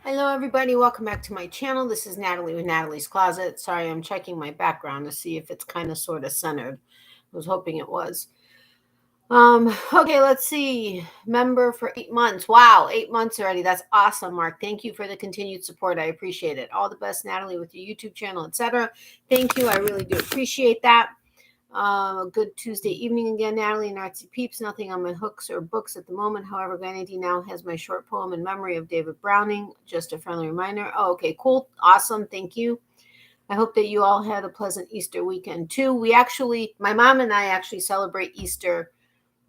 Hello, everybody. Welcome back to my channel. This is Natalie with Natalie's Closet. Sorry, I'm checking my background to see if it's kind of sort of centered. I was hoping it was. Okay, let's see. Member for 8 months. Wow, 8 months already. That's awesome, Mark. Thank you for the continued support. I appreciate it. All the best, Natalie, with your YouTube channel, etc. Thank you. I really do appreciate that. A good Tuesday evening again, Natalie and Artsy Peeps. Nothing on my hooks or books at the moment. However, Granny D now has my short poem in memory of David Browning. Just a friendly reminder. Oh, okay, cool. Awesome. Thank you. I hope that you all had a pleasant Easter weekend too. My mom and I actually celebrate Easter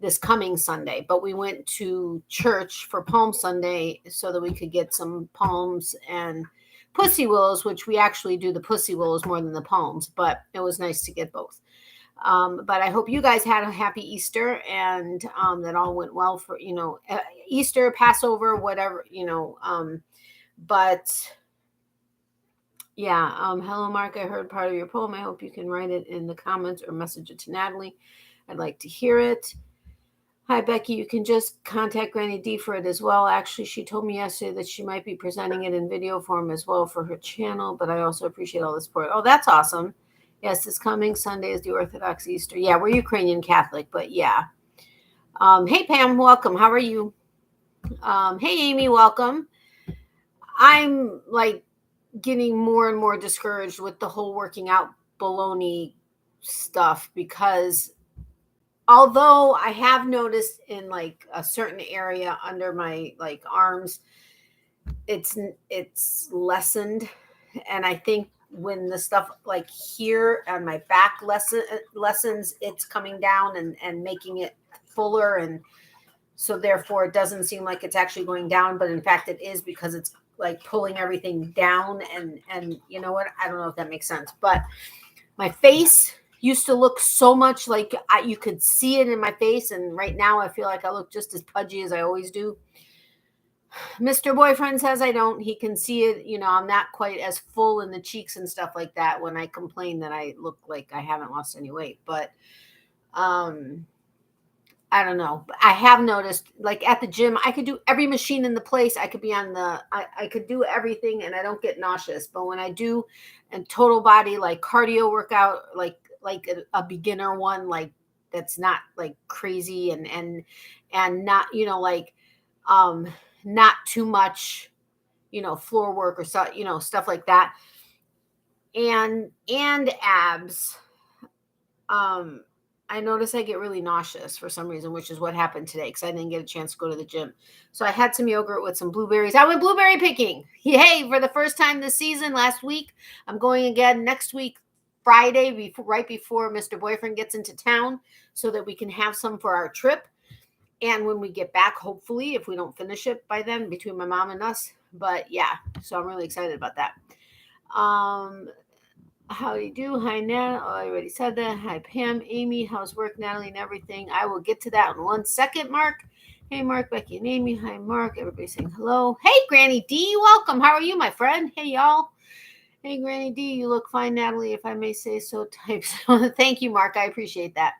this coming Sunday, but we went to church for Palm Sunday so that we could get some palms and pussy willows, which we actually do the pussy willows more than the palms, but it was nice to get both. But I hope you guys had a happy Easter and that all went well for, Easter, Passover, whatever, but yeah. Hello, Mark. I heard part of your poem. I hope you can write it in the comments or message it to Natalie. I'd like to hear it. Hi, Becky. You can just contact Granny D for it as well. Actually, she told me yesterday that she might be presenting it in video form as well for her channel, but I also appreciate all the support. Oh, that's awesome. Yes, this coming Sunday is the Orthodox Easter. Yeah, we're Ukrainian Catholic, but yeah. Hey, Pam, welcome. How are you? Hey, Amy, welcome. I'm like getting more and more discouraged with the whole working out baloney stuff because although I have noticed in like a certain area under my like arms, it's lessened, and I think when the stuff like here on my back lessens, it's coming down and making it fuller, and so therefore it doesn't seem like it's actually going down, but in fact it is because it's like pulling everything down, and you know what, I don't know if that makes sense, but my face used to look so much like you could see it in my face, and right now I feel like I look just as pudgy as I always do. Mr. Boyfriend says I don't. He can see it. I'm not quite as full in the cheeks and stuff like that when I complain that I look like I haven't lost any weight. But I don't know. I have noticed, like at the gym, I could do every machine in the place. I could be on I could do everything and I don't get nauseous. But when I do a total body, like cardio workout, like a beginner one, like that's not like crazy and not, not too much, floor work or stuff, stuff like that. And abs. I notice I get really nauseous for some reason, which is what happened today because I didn't get a chance to go to the gym. So I had some yogurt with some blueberries. I went blueberry picking. Hey, for the first time this season last week. I'm going again next week, Friday, right before Mr. Boyfriend gets into town so that we can have some for our trip. And when we get back, hopefully, if we don't finish it by then, between my mom and us. But yeah, so I'm really excited about that. How do you do? Hi, Nat. Oh, I already said that. Hi, Pam, Amy. How's work, Natalie, and everything? I will get to that in 1 second, Mark. Hey, Mark, Becky, and Amy. Hi, Mark. Everybody saying hello. Hey, Granny D. Welcome. How are you, my friend? Hey, y'all. Hey, Granny D. You look fine, Natalie, if I may say so. Types. Thank you, Mark. I appreciate that.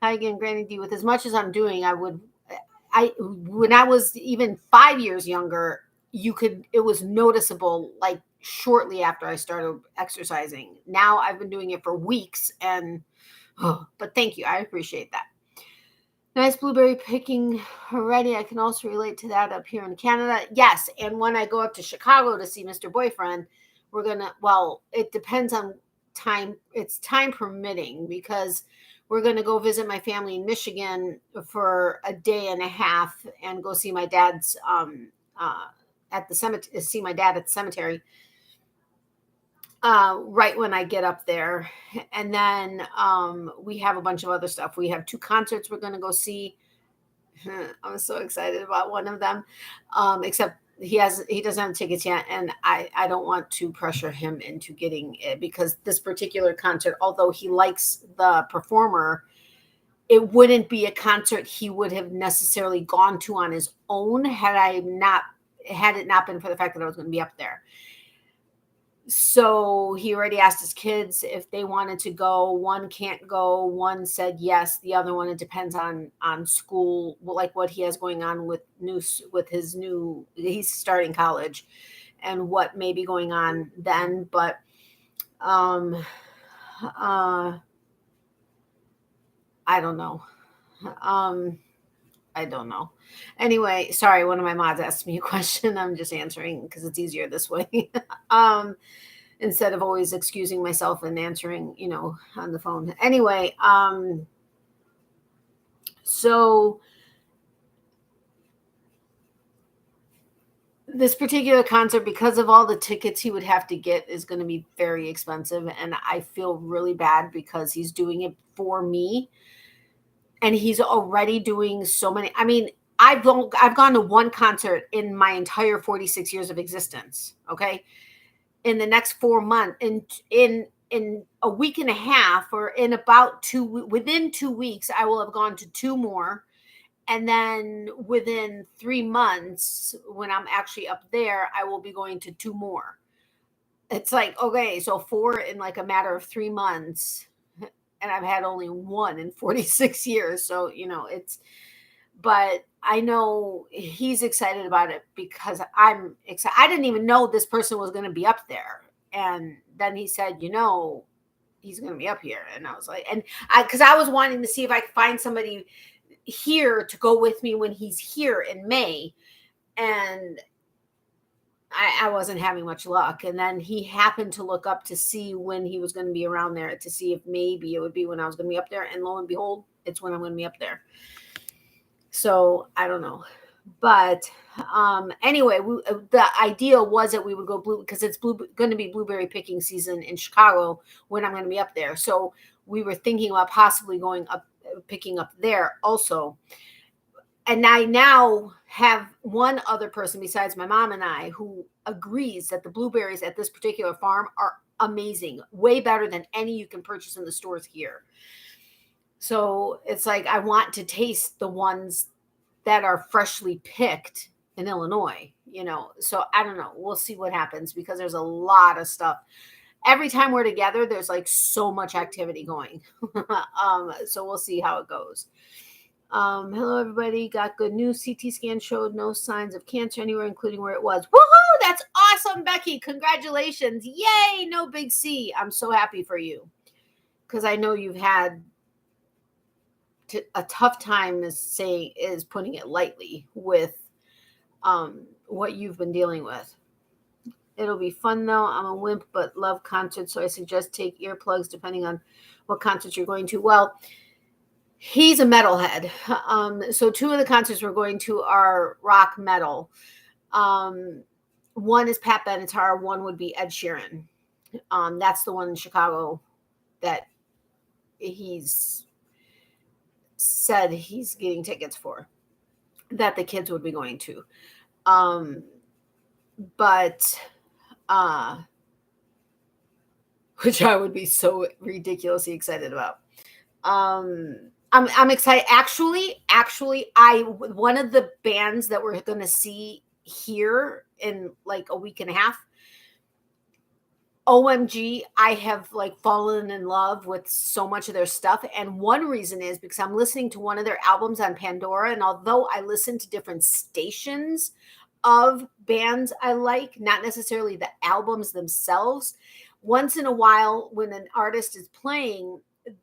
Hi again, Granny D. With as much as I'm doing, when I was even 5 years younger, it was noticeable like shortly after I started exercising. Now I've been doing it for weeks but thank you. I appreciate that. Nice blueberry picking already. I can also relate to that up here in Canada. Yes. And when I go up to Chicago to see Mr. Boyfriend, it depends on time. It's time permitting because we're going to go visit my family in Michigan for a day and a half and go see my dad's at the cemetery. See my dad at the cemetery right when I get up there, and then we have a bunch of other stuff. We have 2 concerts we're going to go see. I'm so excited about one of them, except he doesn't have tickets yet, and I don't want to pressure him into getting it because this particular concert, although he likes the performer, it wouldn't be a concert he would have necessarily gone to on his own had it not been for the fact that I was going to be up there. So he already asked his kids if they wanted to go. One can't go. One said yes. The other one, it depends on school, like what he has going on with he's starting college. and what may be going on then. But I don't know. I don't know. Anyway, sorry, one of my mods asked me a question. I'm just answering because it's easier this way. Instead of always excusing myself and answering, on the phone. Anyway, so this particular concert, because of all the tickets he would have to get, is going to be very expensive. And I feel really bad because he's doing it for me. And he's already doing so many. I mean, I've gone to one concert in my entire 46 years of existence. Okay. In the next 4 months, in a week and a half, or in about within 2 weeks, I will have gone to 2 more. And then within 3 months, when I'm actually up there, I will be going to 2 more. It's like, okay, so 4 in like a matter of 3 months. And I've had only 1 in 46 years. So, but I know he's excited about it because I'm excited. I didn't even know this person was going to be up there. And then he said, he's going to be up here. And I was like, because I was wanting to see if I could find somebody here to go with me when he's here in May. And I wasn't having much luck. And then he happened to look up to see when he was going to be around there, to see if maybe it would be when I was going to be up there. And lo and behold, it's when I'm going to be up there. So I don't know. But anyway, the idea was that we would go because it's going to be blueberry picking season in Chicago when I'm going to be up there. So we were thinking about possibly going up, picking up there also. And I now have one other person besides my mom and I who agrees that the blueberries at this particular farm are amazing, way better than any you can purchase in the stores here. So it's like I want to taste the ones that are freshly picked in Illinois, So I don't know. We'll see what happens because there's a lot of stuff. Every time we're together, there's like so much activity going. So we'll see how it goes. Hello, everybody. Got good news. CT scan showed no signs of cancer anywhere, including where it was. Woohoo! That's awesome, Becky. Congratulations. Yay! No big C. I'm so happy for you because I know you've had a tough time, is putting it lightly, with what you've been dealing with. It'll be fun though. I'm a wimp, but love concerts, so I suggest take earplugs depending on what concerts you're going to. Well, he's a metalhead. So 2 of the concerts we're going to are rock metal. One is Pat Benatar. One would be Ed Sheeran. That's the one in Chicago that he's said he's getting tickets for, that the kids would be going to. But which I would be so ridiculously excited about. I'm excited. Actually, one of the bands that we're going to see here in like a week and a half, OMG, I have like fallen in love with so much of their stuff. And one reason is because I'm listening to one of their albums on Pandora. And although I listen to different stations of bands I like, not necessarily the albums themselves, once in a while when an artist is playing,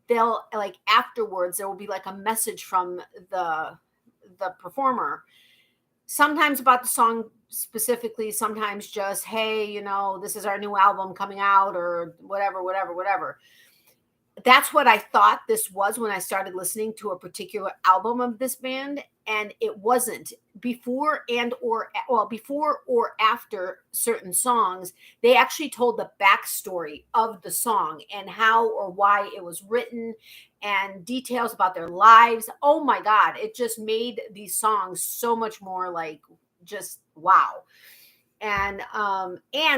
they'll like afterwards, there will be like a message from the performer, sometimes about the song specifically, sometimes just, hey, this is our new album coming out, or whatever. That's what I thought this was when I started listening to a particular album of this band, and it wasn't. Before or after certain songs, they actually told the backstory of the song and how or why it was written and details about their lives. Oh my God, it just made these songs so much more like just wow. And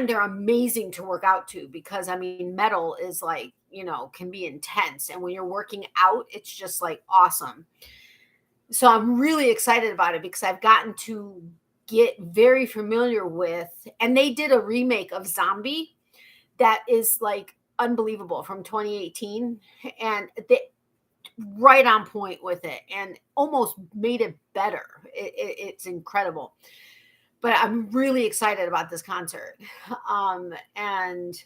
they're amazing to work out to, because I mean, metal is like, can be intense. And when you're working out, it's just like awesome. So I'm really excited about it because I've gotten to get very familiar with, and they did a remake of Zombie that is like unbelievable from 2018. And they right on point with it and almost made it better. It's incredible. but I'm really excited about this concert. And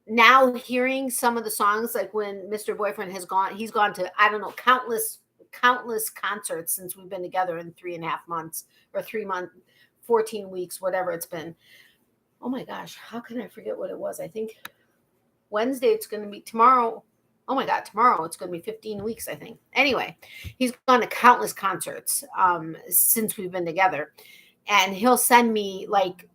now hearing some of the songs, like when Mr. Boyfriend he's gone to, I don't know, countless concerts since we've been together in 3.5 months or 3 months, 14 weeks, whatever it's been. Oh my gosh, how can I forget what it was? I think Wednesday, it's going to be tomorrow. Oh my God, tomorrow it's going to be 15 weeks, I think. Anyway, he's gone to countless concerts since we've been together. And he'll send me like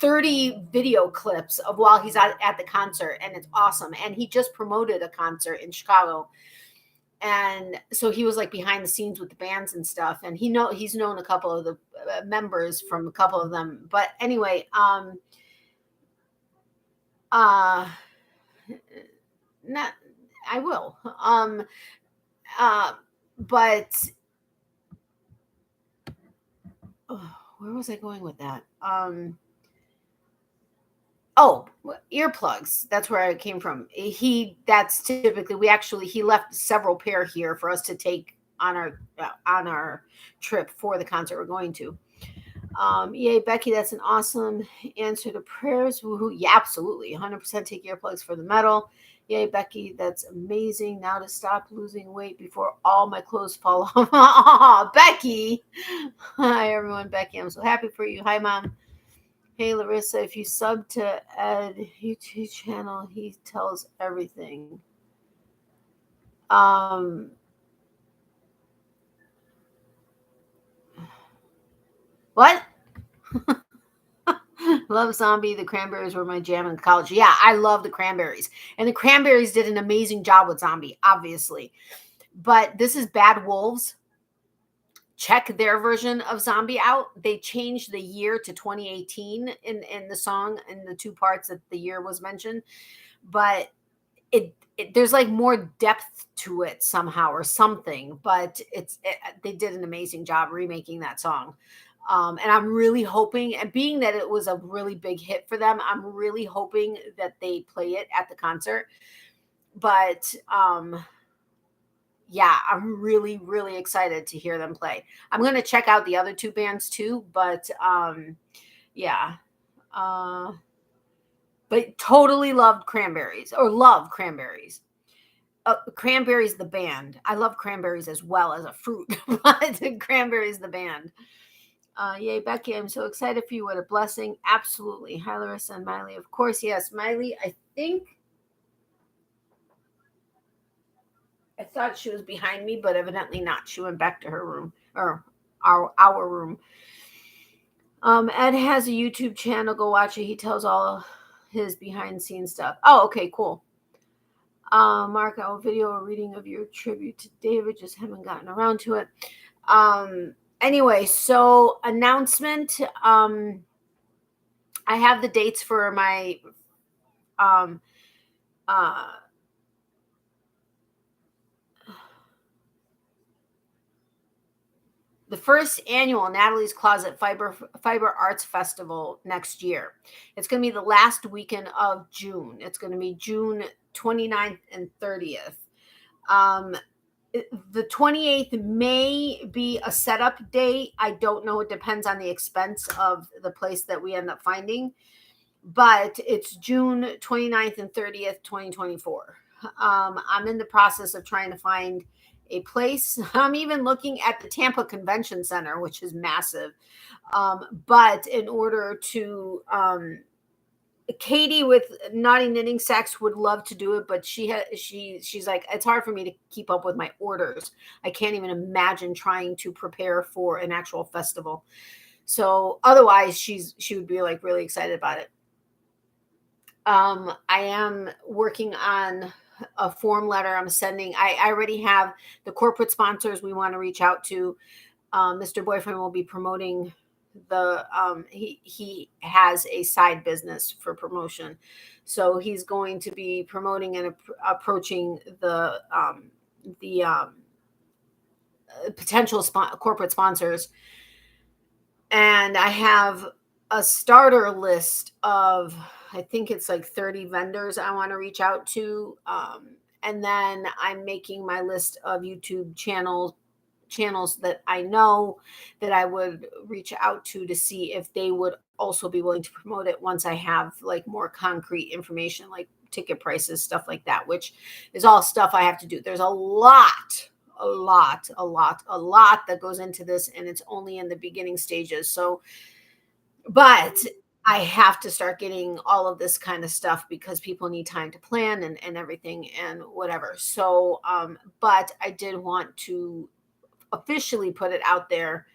30 video clips of while he's at the concert. And it's awesome. And he just promoted a concert in Chicago. And so he was like behind the scenes with the bands and stuff. And he's known a couple of the members from a couple of them. But anyway, not I will. But where was I going with that? Earplugs. That's where I came from. That's typically he left several pair here for us to take on our trip for the concert we're going to. Yay, Becky, that's an awesome answer to prayers. Woohoo. Yeah, absolutely. 100% take earplugs for the metal. Yay, Becky, that's amazing. Now to stop losing weight before all my clothes fall off. Oh, Becky. Hi, everyone. Becky, I'm so happy for you. Hi, Mom. Hey, Larissa, if you sub to Ed YouTube channel, he tells everything. What? Love Zombie. The Cranberries were my jam in college. Yeah, I love the Cranberries. And the Cranberries did an amazing job with Zombie, obviously. But this is Bad Wolves. Check their version of Zombie out. They changed the year to 2018 in the song, in the two parts that the year was mentioned. But there's like more depth to it somehow or something. But they did an amazing job remaking that song. And I'm really hoping, and being that it was a really big hit for them, I'm really hoping that they play it at the concert. But yeah, I'm really, really excited to hear them play. I'm going to check out the other two bands too, but yeah. But totally loved Cranberries, or love Cranberries. Cranberries the band. I love Cranberries as well as a fruit, but Cranberries the band. Yay, Becky, I'm so excited for you. What a blessing. Absolutely. Hi, Larissa and Miley. Of course, yes. Miley, I thought she was behind me, but evidently not. She went back to her room, or our room. Ed has a YouTube channel. Go watch it. He tells all his behind-the-scenes stuff. Oh, okay, cool. Mark, I will video a reading of your tribute to David. Just haven't gotten around to it. Anyway, so announcement. I have the dates for my the first annual Natalie's Closet Fiber Arts Festival next year. It's going to be the last weekend of June. It's going to be June 29th and 30th. The 28th may be a setup day. I don't know. It depends on the expense of the place that we end up finding. But it's June 29th and 30th, 2024. I'm in the process of trying to find a place. I'm even looking at the Tampa Convention Center, which is massive. But in order to, Katie with Naughty Knitting Sacks would love to do it, but she's like, it's hard for me to keep up with my orders. I can't even imagine trying to prepare for an actual festival. So otherwise, she would be like really excited about it. I am working on a form letter I'm sending. I already have the corporate sponsors we want to reach out to. Mr. Boyfriend will be promoting he has a side business for promotion. So he's going to be promoting and approaching the potential corporate sponsors. And I have a starter list of, I think it's like 30 vendors I want to reach out to. And then I'm making my list of YouTube channel channels that I know that I would reach out to see if they would also be willing to promote it once I have like more concrete information, like ticket prices, stuff like that, which is all stuff I have to do. There's a lot that goes into this, and it's only in the beginning stages. So, but I have to start getting all of this kind of stuff because people need time to plan and everything and whatever. So, but I did want to officially put it out there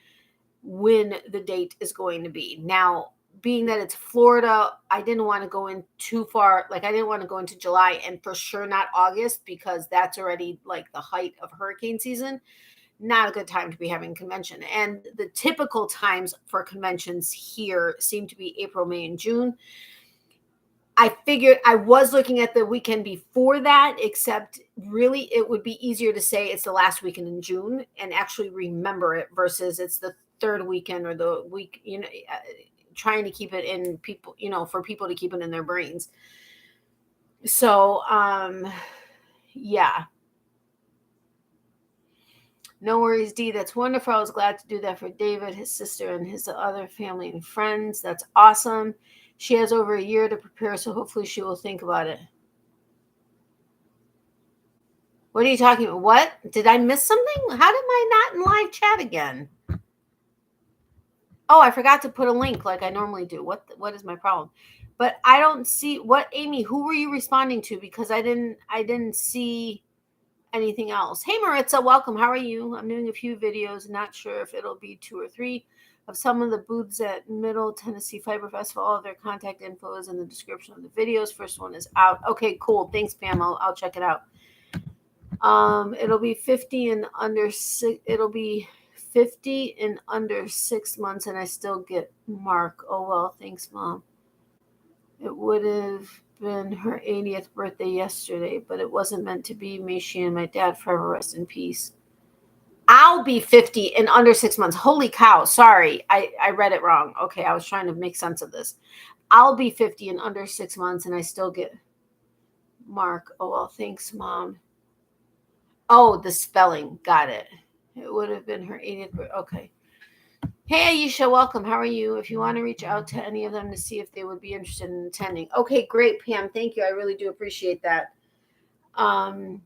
when the date is going to be. Now, being that it's Florida, I didn't want to go in too far. Like I didn't want to go into July and for sure not August, because that's already like the height of hurricane season. Not a good time to be having convention. And the typical times for conventions here seem to be April, May, and June. I figured I was looking at the weekend before that, except really it would be easier to say it's the last weekend in June and actually remember it versus it's the third weekend or the week, trying to keep it in people, for people to keep it in their brains. So, yeah. No worries, Dee. That's wonderful. I was glad to do that for David, his sister, and his other family and friends. That's awesome. She has over a year to prepare, so hopefully she will think about it. What are you talking about? What? Did I miss something? How did I not in live chat again? Oh, I forgot to put a link like I normally do. What is my problem? But I don't see what, Amy, who were you responding to? Because I didn't see anything else. Hey, Maritza, welcome. How are you? I'm doing a few videos. Not sure if it'll be 2 or 3 of some of the booths at Middle Tennessee Fiber Festival. All of their contact info is in the description of the videos. First one is out. Okay, cool. Thanks, Pam. I'll check it out. It'll be 50 in under 6. It'll be 50 in under 6 months, and I still get Mark. Oh well, thanks, Mom. It would have been her 80th birthday yesterday, but it wasn't meant to be. May she and my dad forever rest in peace. I'll be 50 in under 6 months. Holy cow. Sorry. I read it wrong. Okay. I was trying to make sense of this. I'll be 50 in under 6 months, and I still get Mark. Oh, well, thanks, Mom. Oh, the spelling. Got it. It would have been her 80th birthday. Okay. Hey, Aisha, welcome. How are you? If you want to reach out to any of them to see if they would be interested in attending. Okay, great, Pam. Thank you. I really do appreciate that. Aisha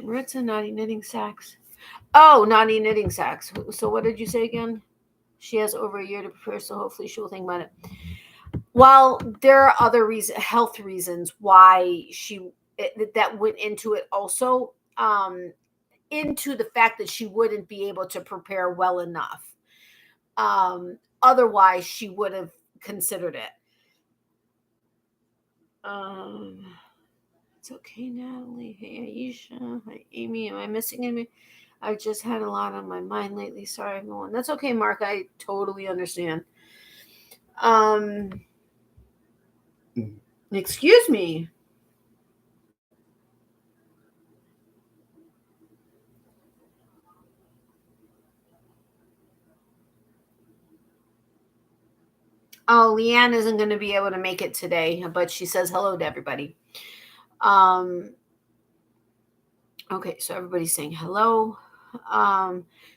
Maritza, Naughty Knitting Sacks. Oh, Naughty Knitting Sacks. So what did you say again? She has over a year to prepare, so hopefully she will think about it. Well, there are other health reasons why that went into it also. Into the fact that she wouldn't be able to prepare well enough. Otherwise, she would have considered it. It's okay, Natalie. Hey, Aisha. Hi, Amy. Am I missing anything? I've just had a lot on my mind lately. Sorry, everyone. That's okay, Mark. I totally understand. Excuse me. Oh, Leanne isn't going to be able to make it today, but she says hello to everybody. Okay, so everybody's saying hello.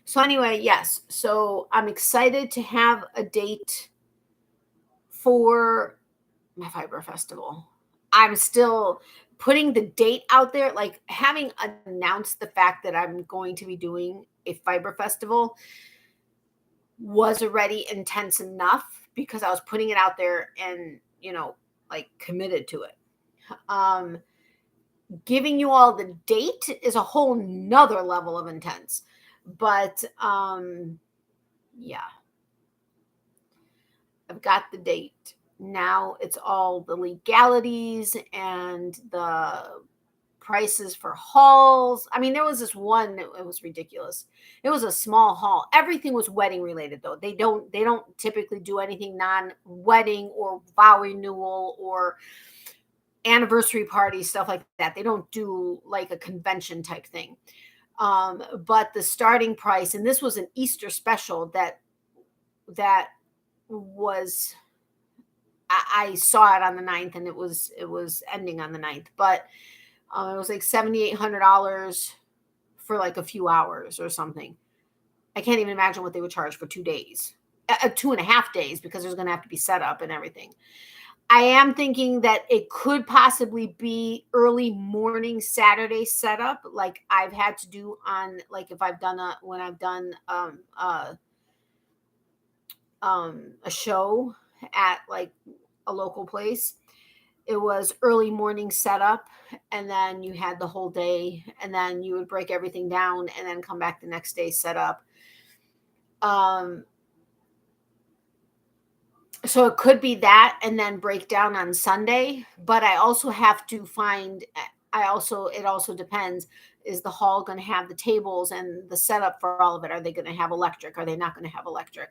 So anyway, yes. So I'm excited to have a date for my fiber festival. I'm still putting the date out there, like having announced the fact that I'm going to be doing a fiber festival was already intense enough because I was putting it out there and, like committed to it. Giving you all the date is a whole nother level of intense, but yeah, I've got the date. Now it's all the legalities and the prices for halls. I mean, there was this one, it was ridiculous. It was a small hall. Everything was wedding related though. They don't typically do anything non-wedding or vow renewal or anniversary parties, stuff like that. They don't do like a convention type thing. But the starting price, and this was an Easter special that was, I saw it on the 9th and it was ending on the 9th, but it was like $7,800 for like a few hours or something. I can't even imagine what they would charge for 2 days, 2.5 days, because there's going to have to be set up and everything. I am thinking that it could possibly be early morning Saturday setup, like I've had to do on, like if I've done when I've done a show at like a local place. It was early morning setup, and then you had the whole day, and then you would break everything down and then come back the next day set up. So it could be that, and then break down on Sunday. But I also have to find, it also depends, is the hall going to have the tables and the setup for all of it? Are they going to have electric? Are they not going to have electric?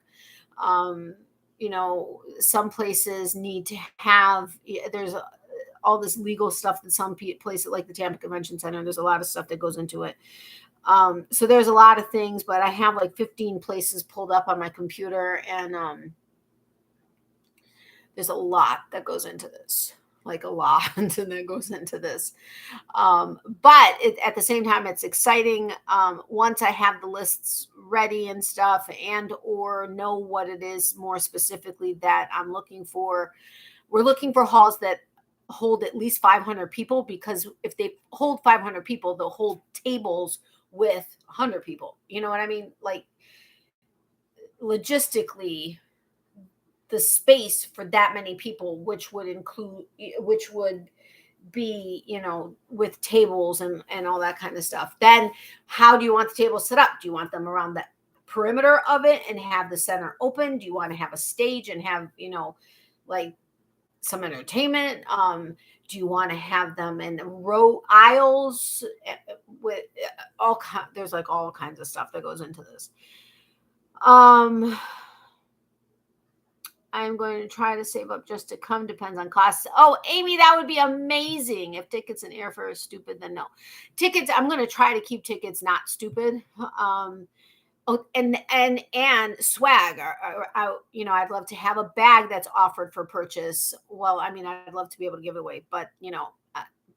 Some places need to have, there's all this legal stuff that some places, like the Tampa Convention Center, there's a lot of stuff that goes into it. So there's a lot of things, but I have like 15 places pulled up on my computer, and there's a lot that goes into this, like a lot that goes into this. But at the same time, it's exciting. Once I have the lists ready and stuff, and or know what it is more specifically that I'm looking for. We're looking for halls that hold at least 500 people, because if they hold 500 people, they'll hold tables with 100 people. You know what I mean? Like logistically, the space for that many people, which would be, with tables and all that kind of stuff. Then how do you want the tables set up? Do you want them around the perimeter of it and have the center open? Do you want to have a stage and have, like some entertainment? Do you want to have them in row aisles with there's like all kinds of stuff that goes into this. I'm going to try to save up just to come. Depends on costs. Oh, Amy, that would be amazing. If tickets and airfare is stupid, then no. Tickets, I'm going to try to keep tickets not stupid. And swag. I'd love to have a bag that's offered for purchase. Well, I mean, I'd love to be able to give it away, but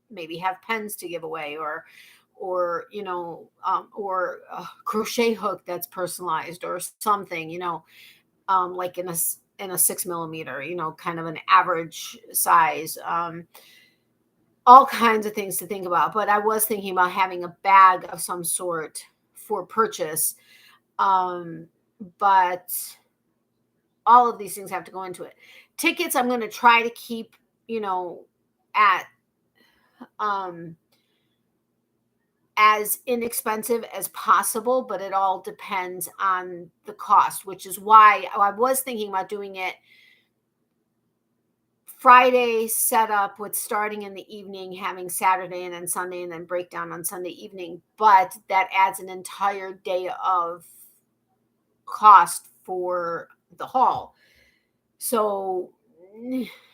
maybe have pens to give away, or a crochet hook that's personalized or something. Like in a 6mm, kind of an average size. All kinds of things to think about. But I was thinking about having a bag of some sort for purchase. But all of these things have to go into it. Tickets, I'm going to try to keep, at as inexpensive as possible, but it all depends on the cost, which is why I was thinking about doing it Friday setup with starting in the evening, having Saturday and then Sunday, and then breakdown on Sunday evening. But that adds an entire day of cost for the hall. So,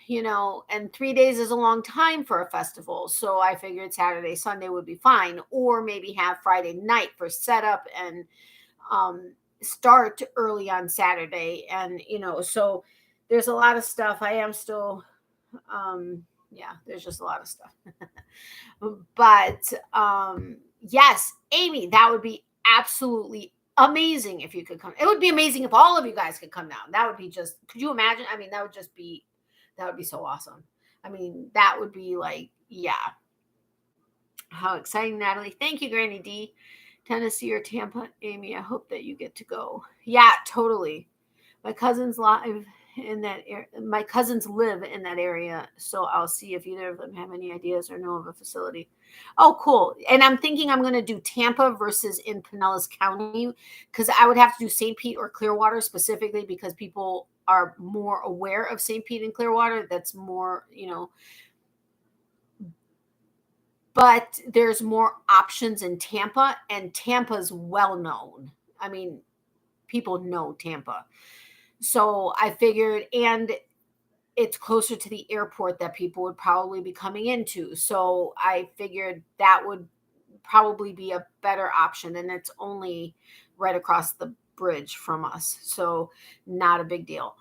and 3 days is a long time for a festival. So I figured Saturday, Sunday would be fine, or maybe have Friday night for setup and start early on Saturday. And, so there's a lot of stuff. I am still, there's just a lot of stuff. But yes, Amy, that would be absolutely amazing if you could come. It would be amazing if all of you guys could come down. That would be just, could you imagine? I mean, that would be so awesome. I mean, that would be like, yeah. How exciting, Natalie. Thank you, Granny D. Tennessee or Tampa, Amy. I hope that you get to go. Yeah, totally. My cousins live in that area. My cousins live in that area. So I'll see if either of them have any ideas or know of a facility. Oh, cool. And I'm thinking I'm going to do Tampa versus in Pinellas County, because I would have to do St. Pete or Clearwater specifically because people are more aware of St. Pete and Clearwater. That's more, but there's more options in Tampa, and Tampa's well known. I mean, people know Tampa. So I figured, and it's closer to the airport that people would probably be coming into. So I figured that would probably be a better option. And it's only right across the bridge from us. So not a big deal.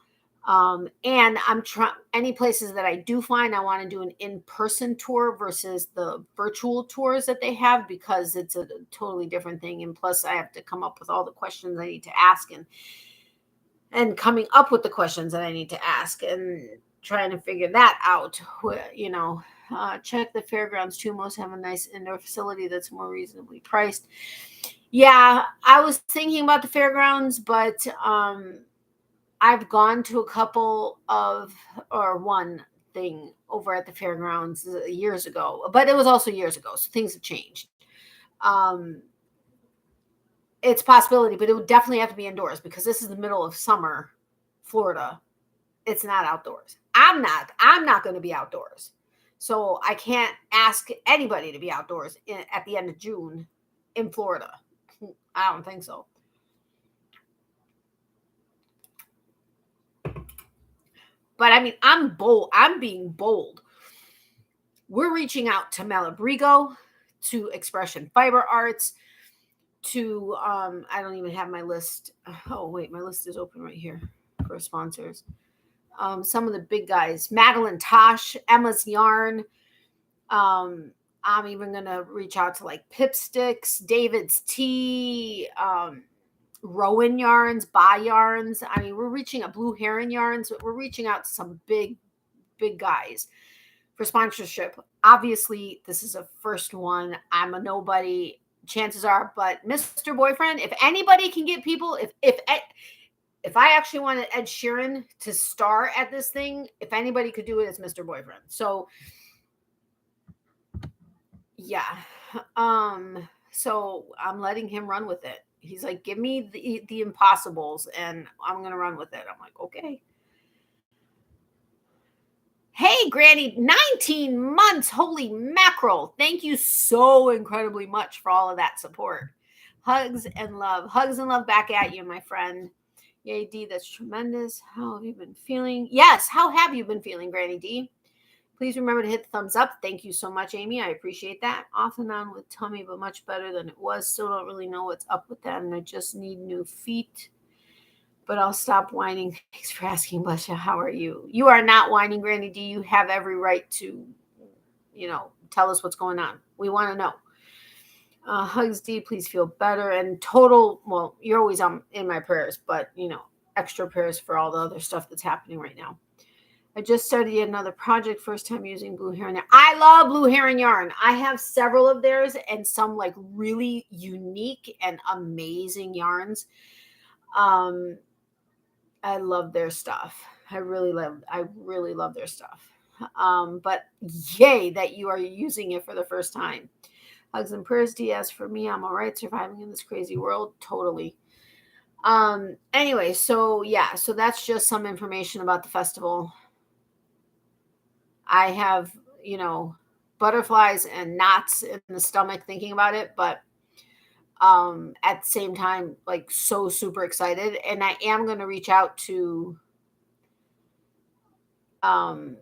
And I'm trying any places that I do find, I want to do an in-person tour versus the virtual tours that they have, because it's a totally different thing. And plus I have to come up with all the questions I need to ask, and coming up with the questions that I need to ask and trying to figure that out. Check the fairgrounds too. Most have a nice indoor facility that's more reasonably priced. Yeah, I was thinking about the fairgrounds, but I've gone to a couple or one thing over at the fairgrounds years ago, but it was also years ago, so things have changed. It's a possibility, but it would definitely have to be indoors, because this is the middle of summer, Florida. It's not outdoors. I'm not going to be outdoors. So I can't ask anybody to be outdoors at the end of June in Florida. I don't think so. But I mean, I'm bold. I'm being bold. We're reaching out to Malabrigo, to Expression Fiber Arts, to I don't even have my list. Oh wait, my list is open right here for sponsors. Some of the big guys: Madeline Tosh, Emma's Yarn. I'm even gonna reach out to like Pipsticks, David's Tea, Rowan Yarns, Ba Yarns. I mean, we're reaching out, Blue Heron Yarns. We're reaching out to some big guys for sponsorship. Obviously, this is a first one. I'm a nobody, chances are, but Mr. Boyfriend, if anybody can get people, if I actually wanted Ed Sheeran to star at this thing, if anybody could do it, it's Mr. Boyfriend. So yeah. So I'm letting him run with it. He's like, give me the impossibles and I'm going to run with it. I'm like, okay. Hey, Granny, 19 months. Holy mackerel. Thank you so incredibly much for all of that support. Hugs and love. Hugs and love back at you, my friend. Yay, D, that's tremendous. How have you been feeling? Yes, how have you been feeling, Granny D? Please remember to hit the thumbs up. Thank you so much, Amy. I appreciate that. Off and on with tummy, but much better than it was. Still don't really know what's up with that, and I just need new feet. But I'll stop whining. Thanks for asking, Blesha. How are you? You are not whining, Granny D. You have every right to, tell us what's going on. We want to know. Hugs, D. Please feel better. And total, well, you're always in my prayers, but, extra prayers for all the other stuff that's happening right now. I just started yet another project. First time using Blue Heron yarn. I love Blue Heron yarn. I have several of theirs and some like really unique and amazing yarns. I love their stuff. I really love their stuff. But yay that you are using it for the first time. Hugs and prayers, DS. For me, I'm all right surviving in this crazy world. Totally. Anyway, so yeah, so that's just some information about the festival. I have, butterflies and knots in the stomach thinking about it, but at the same time, like so super excited. And I am going to reach out to and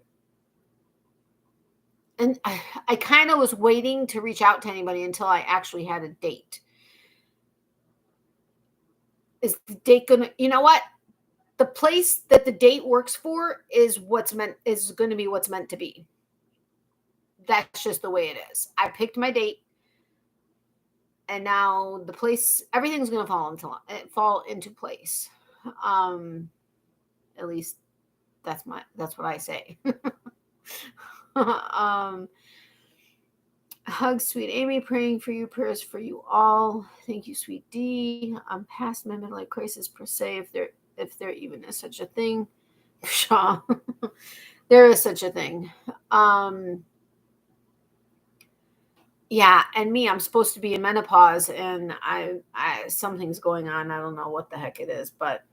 I kind of was waiting to reach out to anybody until I actually had a date. Is the date gonna, you know what? The place that the date works for is going to be what's meant to be. That's just the way it is. I picked my date, and now the place, everything's going to fall into place. At least that's what I say. Hugs, sweet Amy, praying for you, prayers for you all. Thank you, sweet D. I'm past my midlife crisis per se, if there even is such a thing. There is such a thing. Yeah, and me, I'm supposed to be in menopause, and I something's going on. I don't know what the heck it is, but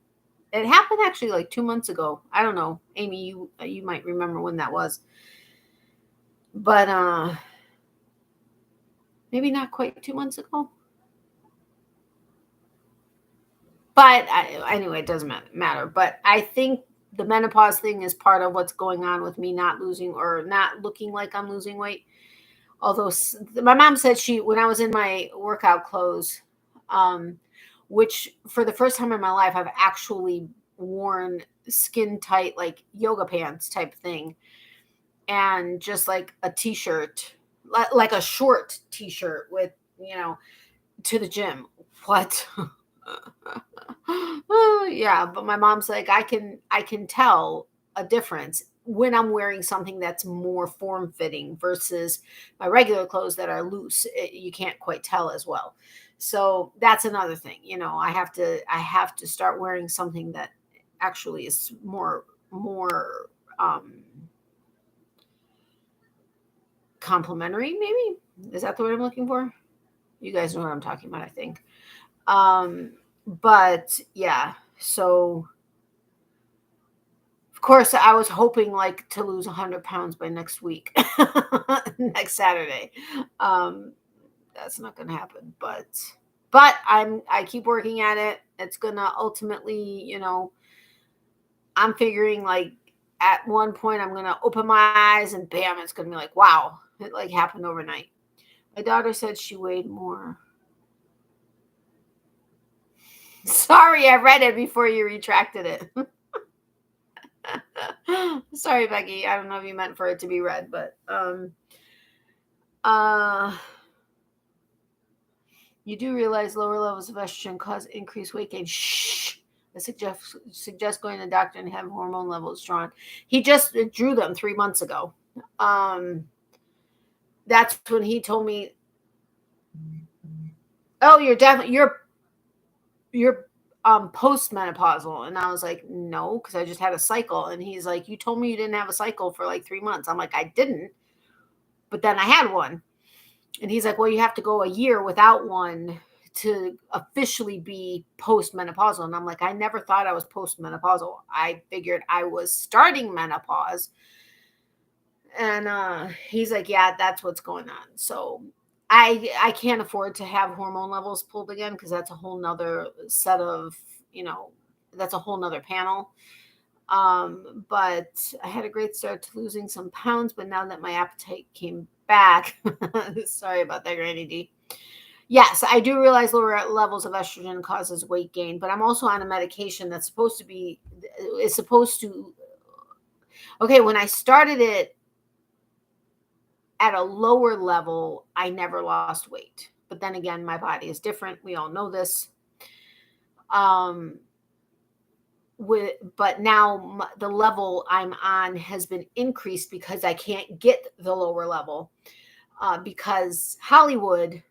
it happened actually like 2 months ago. I don't know, Amy, you might remember when that was, but maybe not quite 2 months ago. But anyway, it doesn't matter. But I think the menopause thing is part of what's going on with me not losing or not looking like I'm losing weight. Although my mom said when I was in my workout clothes, which for the first time in my life, I've actually worn skin tight, like yoga pants type thing. And just like a t-shirt, like a short t-shirt with, to the gym. What? Yeah, but my mom's like, I can tell a difference when I'm wearing something that's more form fitting versus my regular clothes that are loose. You can't quite tell as well. So that's another thing. I have to start wearing something that actually is more complimentary, maybe. Is that the word I'm looking for? You guys know what I'm talking about, I think. But yeah, so of course I was hoping like to lose 100 pounds by next week, next Saturday. That's not going to happen, but I keep working at it. It's going to ultimately, I'm figuring like at one point I'm going to open my eyes and bam, it's going to be like, wow, it like happened overnight. My daughter said she weighed more. Sorry, I read it before you retracted it. Sorry, Becky. I don't know if you meant for it to be read, but you do realize lower levels of estrogen cause increased weight gain. Shh. I suggest going to the doctor and have hormone levels drawn. He just drew them 3 months ago. That's when he told me, "Oh, you're postmenopausal," and I was like, "No," because I just had a cycle. And he's like, "You told me you didn't have a cycle for like 3 months." I'm like, "I didn't, but then I had one." And he's like, "Well, you have to go a year without one to officially be postmenopausal." And I'm like, "I never thought I was postmenopausal. I figured I was starting menopause." And he's like, "Yeah, that's what's going on." So I can't afford to have hormone levels pulled again, because that's a whole nother set of, that's a whole nother panel. But I had a great start to losing some pounds, but now that my appetite came back, sorry about that, Granny D. Yes, I do realize lower levels of estrogen causes weight gain, but I'm also on a medication that's supposed to, okay, when I started it at a lower level, I never lost weight. But then again, my body is different. We all know this. But now the level I'm on has been increased because I can't get the lower level, because Hollywood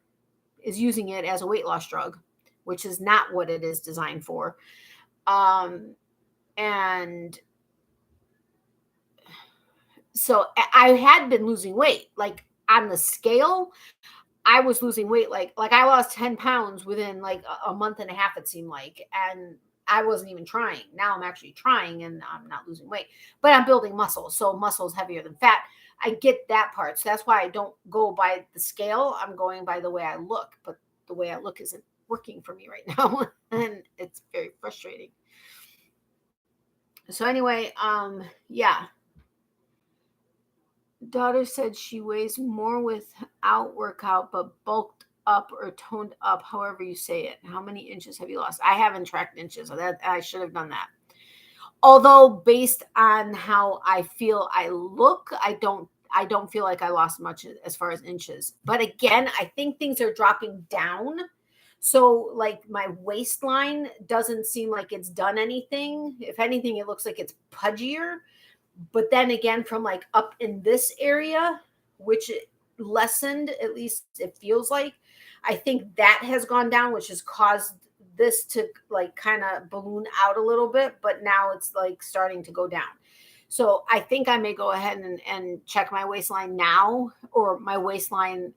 is using it as a weight loss drug, which is not what it is designed for. And so I had been losing weight, like on the scale. I was losing weight, like I lost 10 pounds within like a month and a half, it seemed like. And I wasn't even trying. Now I'm actually trying and I'm not losing weight, but I'm building muscle. So muscle is heavier than fat. I get that part. So that's why I don't go by the scale. I'm going by the way I look, but the way I look isn't working for me right now. And it's very frustrating. So anyway, yeah. Daughter said she weighs more without workout, but bulked up or toned up, however you say it. How many inches have you lost? I haven't tracked inches, so that I should have done that. Although based on how I feel I look, I don't feel like I lost much as far as inches. But again, I think things are dropping down. So like my waistline doesn't seem like it's done anything. If anything, it looks like it's pudgier. But then again, from like up in this area, which it lessened, at least it feels like, I think that has gone down, which has caused this to like kind of balloon out a little bit, but now it's like starting to go down. So I think I may go ahead and check my waistline now, or my waistline,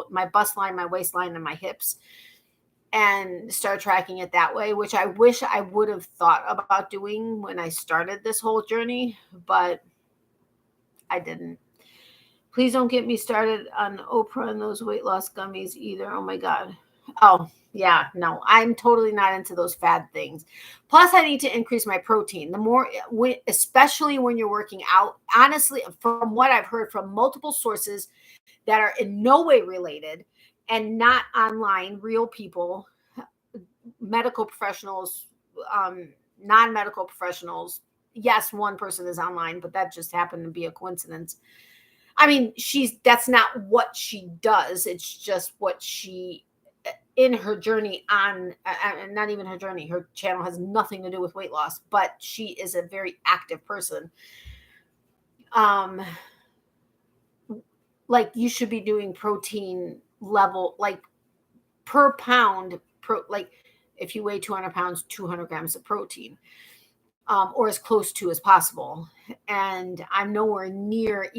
my bust line, my waistline, and my hips, and start tracking it that way, which I wish I would have thought about doing when I started this whole journey, but I didn't. Please don't get me started on Oprah and those weight loss gummies either. Oh my God. Oh, yeah, no, I'm totally not into those fad things. Plus, I need to increase my protein. The more, especially when you're working out, honestly, from what I've heard from multiple sources that are in no way related and not online, real people, medical professionals, non-medical professionals. Yes, one person is online, but that just happened to be a coincidence. I mean, that's not what she does. It's just what she, in her journey on, not even her journey, her channel has nothing to do with weight loss, but she is a very active person. Like you should be doing protein level, like per pound, like if you weigh 200 pounds, 200 grams of protein. Or as close to as possible. And I'm nowhere near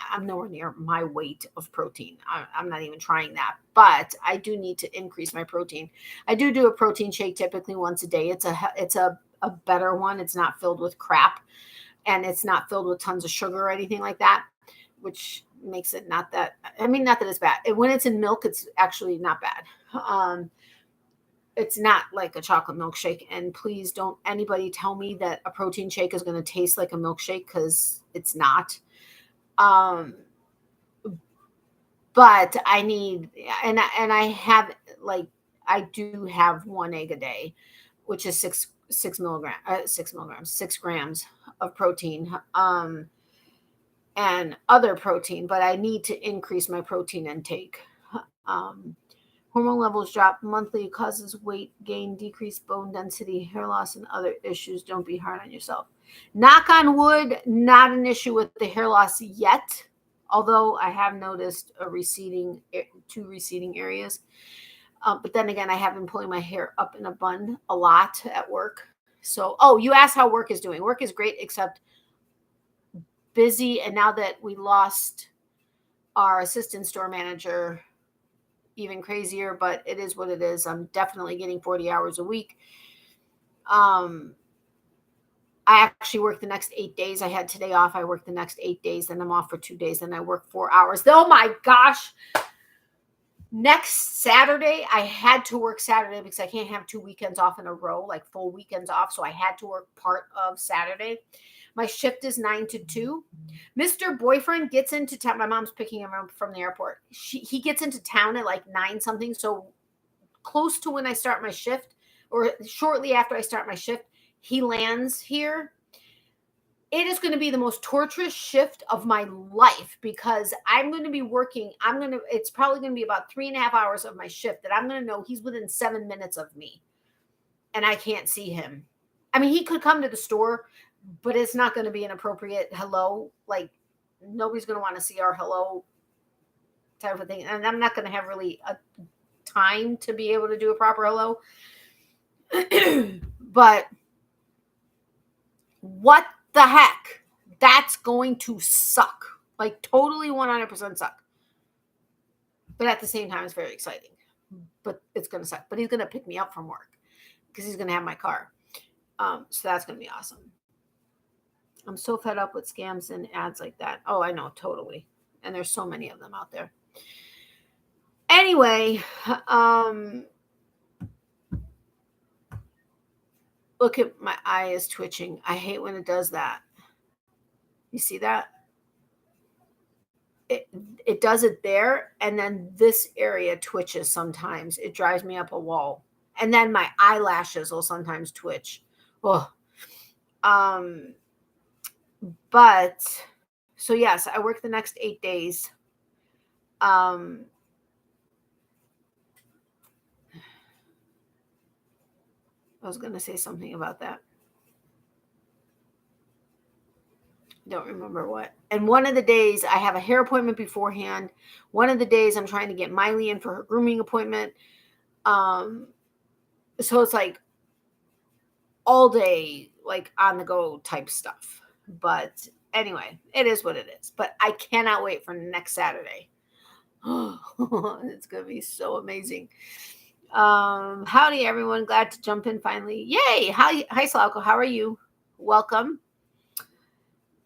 I'm nowhere near my weight of protein. I'm not even trying that, but I do need to increase my protein. I do a protein shake typically once a day. It's a better one. It's not filled with crap, and it's not filled with tons of sugar or anything like that, which makes it not that it's bad. When it's in milk, it's actually not bad. It's not like a chocolate milkshake. And please don't anybody tell me that a protein shake is going to taste like a milkshake, because it's not. But I need, and I have, like, I do have 1 egg a day, which is 6 grams of protein, and other protein, but I need to increase my protein intake. Hormone levels drop monthly, causes weight gain, decreased bone density, hair loss, and other issues. Don't be hard on yourself. Knock on wood, not an issue with the hair loss yet, although I have noticed two receding areas. But then again, I have been pulling my hair up in a bun a lot at work. So, you asked how work is doing. Work is great, except busy. And now that we lost our assistant store manager, even crazier, but it is what it is. I'm definitely getting 40 hours a week. I actually work the next 8 days. I had today off. I work the next 8 days, then I'm off for 2 days, then I work 4 hours. Oh my gosh. Next Saturday, I had to work Saturday because I can't have 2 weekends off in a row, like full weekends off. So I had to work part of Saturday. My shift is 9 to 2. Mr. Boyfriend gets into town. My mom's picking him up from the airport. He gets into town at like 9 something. So close to when I start my shift, or shortly after I start my shift, he lands here. It is going to be the most torturous shift of my life, because I'm going to be working. It's probably going to be about 3.5 hours of my shift that I'm going to know he's within 7 minutes of me and I can't see him. I mean, he could come to the store, but it's not going to be an appropriate hello. Like, nobody's going to want to see our hello type of thing. And I'm not going to have really a time to be able to do a proper hello. But what the heck? That's going to suck. Like, totally 100% suck. But at the same time, it's very exciting. But it's going to suck. But he's going to pick me up from work because he's going to have my car. So that's going to be awesome. I'm so fed up with scams and ads like that. Oh, I know, totally. And there's so many of them out there. Anyway, look at my eye is twitching. I hate when it does that. You see that? It does it there, and then this area twitches sometimes. It drives me up a wall. And then my eyelashes will sometimes twitch. Oh. But so yes, I work the next 8 days. I was going to say something about that. Don't remember what. And one of the days I have a hair appointment beforehand. One of the days I'm trying to get Miley in for her grooming appointment. So it's like all day, like on the go type stuff. But anyway, it is what it is. But I cannot wait for next Saturday. It's going to be so amazing. Howdy, everyone. Glad to jump in finally. Yay. Hi, Slauko. How are you? Welcome.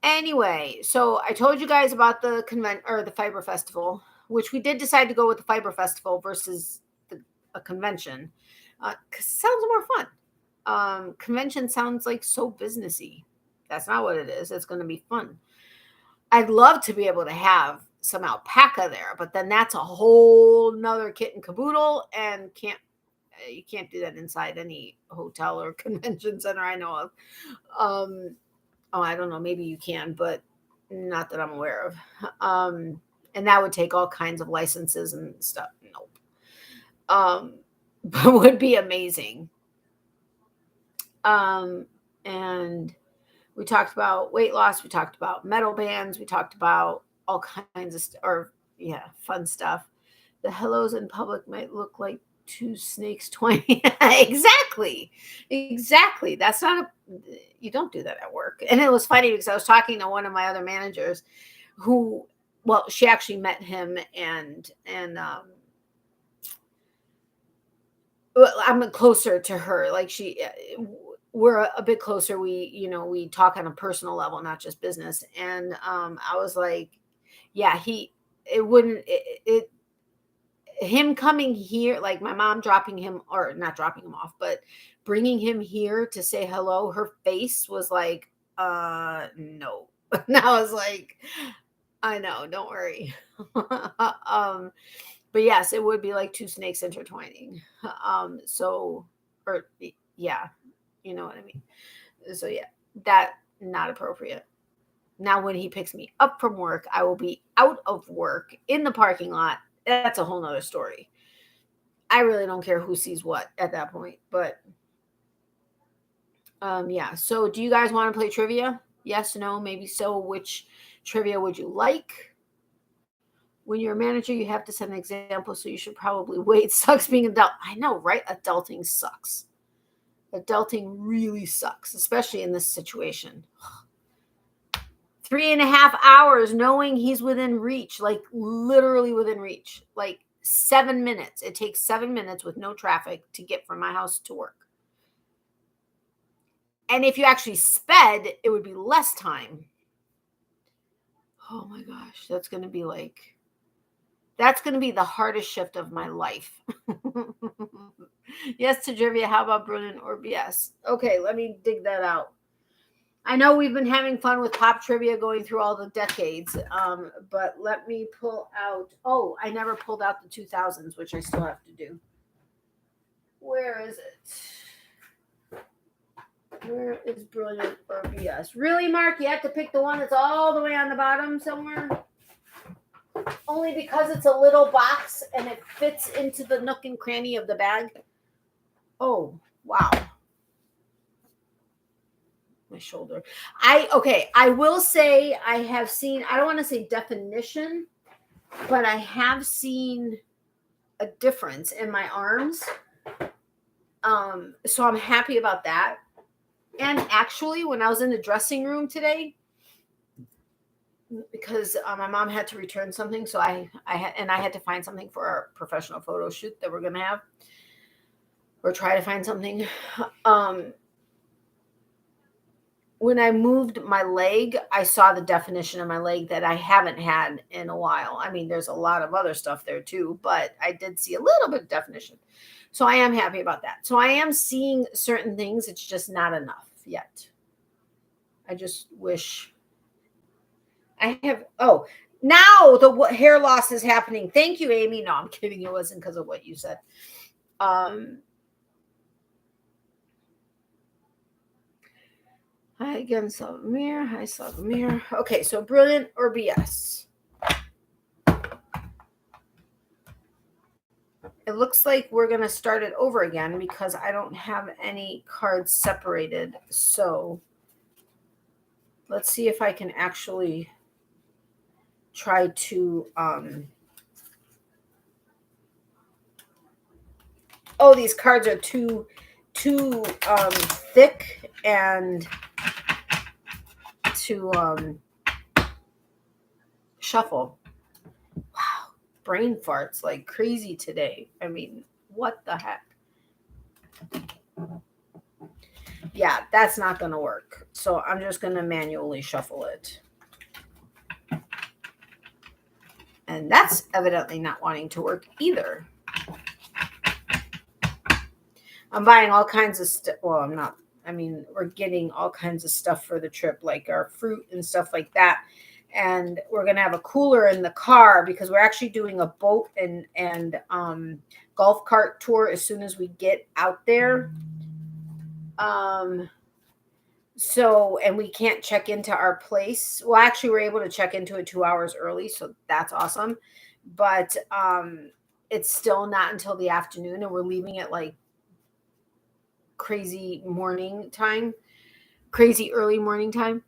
Anyway, so I told you guys about the the Fiber Festival, which we did decide to go with the Fiber Festival versus a convention, because it sounds more fun. Convention sounds like so businessy. That's not what it is. It's going to be fun. I'd love to be able to have some alpaca there, but then that's a whole nother kit and caboodle, and You can't do that inside any hotel or convention center I know of. Oh, I don't know. Maybe you can, but not that I'm aware of. And that would take all kinds of licenses and stuff. Nope. But would be amazing. And we talked about weight loss. We talked about metal bands. We talked about all kinds of fun stuff. The hellos in public might look like two snakes twining. Exactly. That's not you don't do that at work. And it was funny because I was talking to one of my other managers who, well, she actually met him and I'm closer to her. Like we're a bit closer. We talk on a personal level, not just business. And I was like, yeah, him coming here, like my mom dropping him, or not dropping him off, but bringing him here to say hello, her face was like, no. And I was like, I know, don't worry. But yes, it would be like two snakes intertwining. Yeah, you know what I mean? So yeah, that not appropriate. Now, when he picks me up from work, I will be out of work in the parking lot. That's a whole nother story. I really don't care who sees what at that point. But yeah. So do you guys want to play trivia? Yes, no, maybe so. Which trivia would you like? When you're a manager, you have to set an example, so you should probably wait. Sucks being an adult. I know, right? Adulting sucks. Adulting really sucks, especially in this situation. 3.5 hours knowing he's within reach, like literally within reach, like 7 minutes. It takes 7 minutes with no traffic to get from my house to work. And if you actually sped, it would be less time. Oh my gosh, that's going to be the hardest shift of my life. Yes to trivia. How about brilliant or BS? Okay, let me dig that out. I know we've been having fun with pop trivia going through all the decades, but let me pull out. Oh, I never pulled out the 2000s, which I still have to do. Where is it? Where is brilliant or BS? Really, Mark? You have to pick the one that's all the way on the bottom somewhere? Only because it's a little box and it fits into the nook and cranny of the bag? Oh, wow. My shoulder. I will say I have seen, I don't want to say definition, but I have seen a difference in my arms. So I'm happy about that. And actually, when I was in the dressing room today, because my mom had to return something, so I had to find something for our professional photo shoot that we're gonna have, or try to find something. When I moved my leg, I saw the definition of my leg that I haven't had in a while. I mean, there's a lot of other stuff there too, but I did see a little bit of definition. So I am happy about that. So I am seeing certain things. It's just not enough yet. I just wish I have. Oh, now the hair loss is happening. Thank you, Amy. No, I'm kidding. It wasn't because of what you said. Hi again, Salvamir. Hi, Salvamir. Okay, so brilliant or BS? It looks like we're going to start it over again because I don't have any cards separated. So let's see if I can actually try to... Oh, these cards are too thick and to shuffle. Wow, brain farts like crazy today. I mean, what the heck? Yeah, that's not going to work. So I'm just going to manually shuffle it. And that's evidently not wanting to work either. I'm buying all kinds of stuff. Well, I'm not. I mean, we're getting all kinds of stuff for the trip, like our fruit and stuff like that. And we're going to have a cooler in the car because we're actually doing a boat and golf cart tour as soon as we get out there. So, and we can't check into our place. Well, actually, we're able to check into it 2 hours early, so that's awesome. But it's still not until the afternoon, and we're leaving at like crazy morning time, crazy early morning time.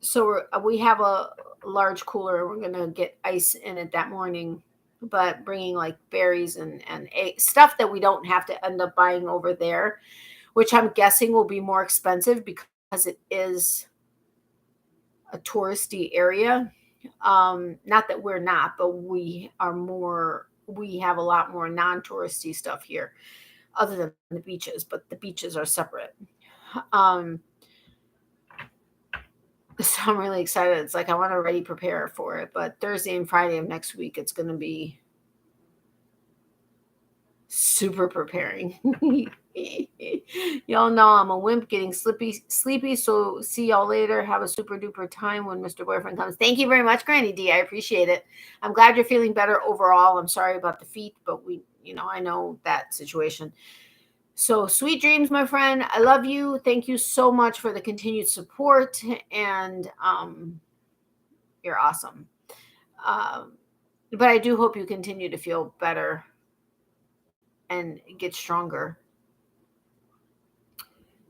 So we have a large cooler. We're gonna get ice in it that morning, but bringing like berries and stuff that we don't have to end up buying over there, which I'm guessing will be more expensive because it is a touristy area. Not that we're not, but we have a lot more non-touristy stuff here other than the beaches, but the beaches are separate. So I'm really excited. It's like I want to already prepare for it, but Thursday and Friday of next week, it's going to be super preparing. Y'all know I'm a wimp getting sleepy. So see y'all later. Have a super duper time when Mr. Boyfriend comes. Thank you very much, Granny D. I appreciate it. I'm glad you're feeling better overall. I'm sorry about the feet, but I know that situation. So sweet dreams, my friend. I love you. Thank you so much for the continued support, and you're awesome. But I do hope you continue to feel better and get stronger.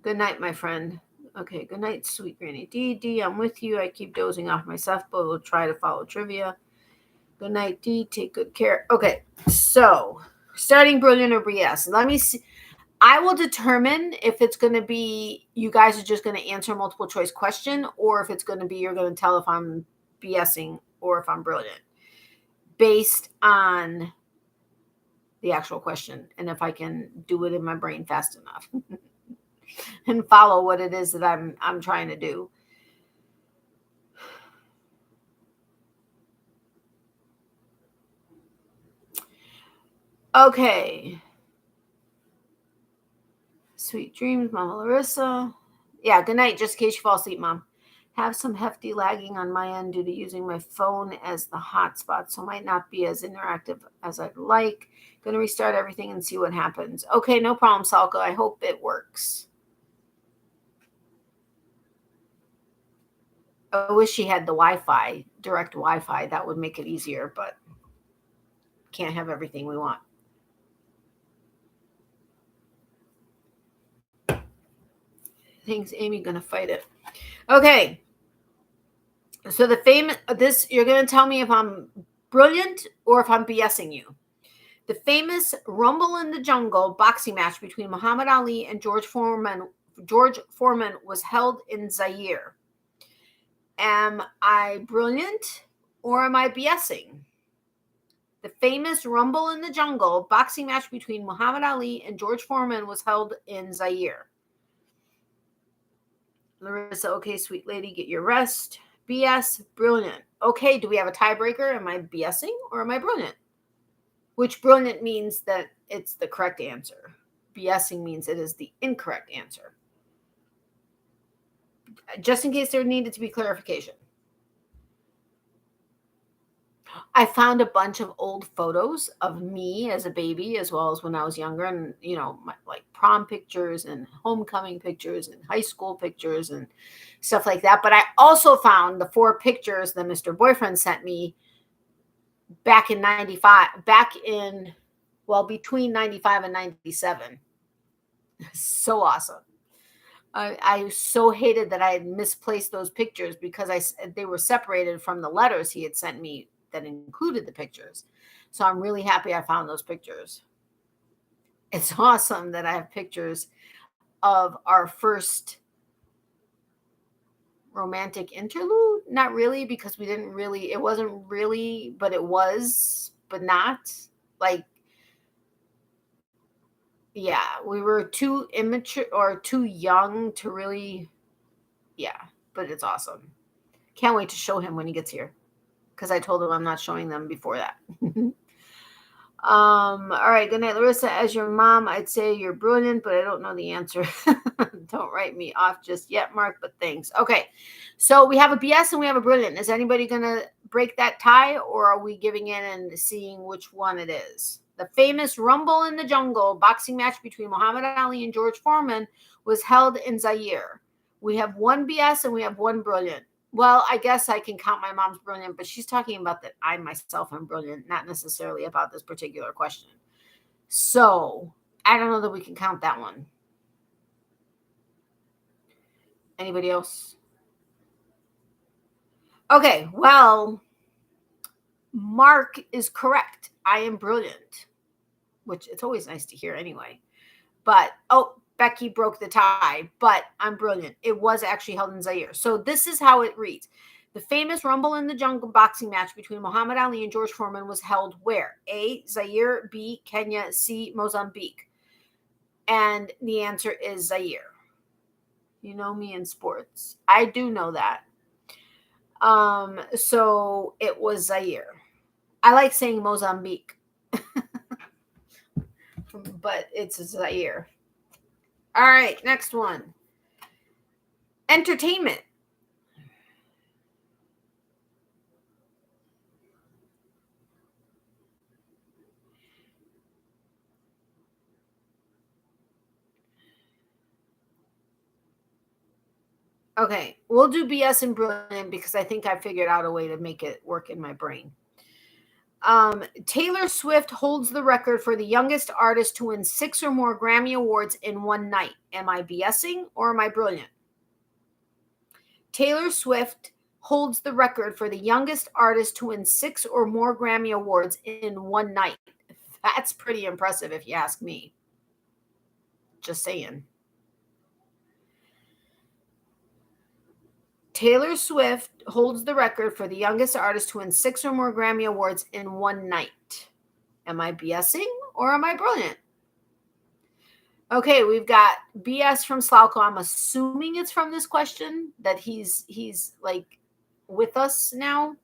Good night, my friend. Okay, good night, sweet Granny D. I'm with you. I keep dozing off myself, but we'll try to follow trivia. Good night, D. Take good care. Okay, so starting brilliant or BS. Let me see. I will determine if it's going to be you guys are just going to answer a multiple choice question, or if it's going to be you're going to tell if I'm BSing or if I'm brilliant based on the actual question and if I can do it in my brain fast enough and follow what it is that I'm trying to do. Okay. Sweet dreams, Mama Larissa. Yeah, good night. Just in case you fall asleep, Mom. Have some hefty lagging on my end due to using my phone as the hotspot, so might not be as interactive as I'd like. Gonna restart everything and see what happens. Okay, no problem, Salka. I hope it works. I wish she had the Wi-Fi, direct Wi-Fi. That would make it easier, but can't have everything we want. Thanks, Amy. Gonna fight it. Okay. So you're gonna tell me if I'm brilliant or if I'm BSing you. The famous Rumble in the Jungle boxing match between Muhammad Ali and George Foreman was held in Zaire. Am I brilliant or am I BSing? The famous Rumble in the Jungle boxing match between Muhammad Ali and George Foreman was held in Zaire. Larissa, okay, sweet lady, get your rest. BS, brilliant. Okay, do we have a tiebreaker? Am I BSing or am I brilliant? Which brilliant means that it's the correct answer. BSing means it is the incorrect answer. Just in case there needed to be clarification. I found a bunch of old photos of me as a baby, as well as when I was younger, and like prom pictures and homecoming pictures and high school pictures and stuff like that. But I also found the 4 pictures that Mr. Boyfriend sent me back in 95, between 95 and 97. So awesome. I so hated that I had misplaced those pictures because they were separated from the letters he had sent me that included the pictures. So I'm really happy I found those pictures. It's awesome that I have pictures of our first romantic interlude. Not really, because it wasn't really, but it was, but not. Like, yeah, we were too immature or too young to really, yeah, but it's awesome. Can't wait to show him when he gets here, because I told him I'm not showing them before that. All right. Good night, Larissa. As your mom, I'd say you're brilliant, but I don't know the answer. Don't write me off just yet, Mark, but thanks. Okay. So we have a BS and we have a brilliant. Is anybody going to break that tie, or are we giving in and seeing which one it is? The famous Rumble in the Jungle boxing match between Muhammad Ali and George Foreman was held in Zaire. We have one BS and we have one brilliant. Well, I guess I can count my mom's brilliant, but she's talking about that I myself am brilliant, not necessarily about this particular question. So I don't know that we can count that one. Anybody else? Okay, well, Mark is correct. I am brilliant, which it's always nice to hear anyway. But, Becky broke the tie, but I'm brilliant. It was actually held in Zaire. So this is how it reads. The famous Rumble in the Jungle boxing match between Muhammad Ali and George Foreman was held where? A, Zaire, B, Kenya, C, Mozambique. And the answer is Zaire. You know me in sports. I do know that. So it was Zaire. I like saying Mozambique. But it's Zaire. All right, next one. Entertainment. Okay, we'll do BS and brilliant because I think I figured out a way to make it work in my brain. Taylor Swift holds the record for the youngest artist to win 6 or more Grammy Awards in one night. Am I BSing or am I brilliant? Taylor Swift holds the record for the youngest artist to win 6 or more Grammy Awards in one night. That's pretty impressive if you ask me. Just saying. Taylor Swift holds the record for the youngest artist to win 6 or more Grammy Awards in one night. Am I BSing or am I brilliant? Okay, we've got BS from Slavko. I'm assuming it's from this question that he's like with us now.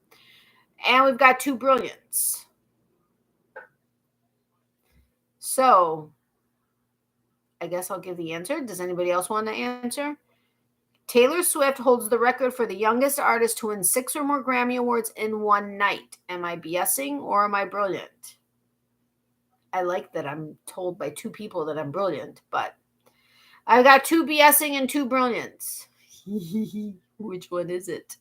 And we've got 2 brilliants. So I guess I'll give the answer. Does anybody else want to answer? Taylor Swift holds the record for the youngest artist to win 6 or more Grammy Awards in one night. Am I BSing or am I brilliant? I like that I'm told by 2 people that I'm brilliant, but I got 2 BSing and 2 brilliants. Which one is it?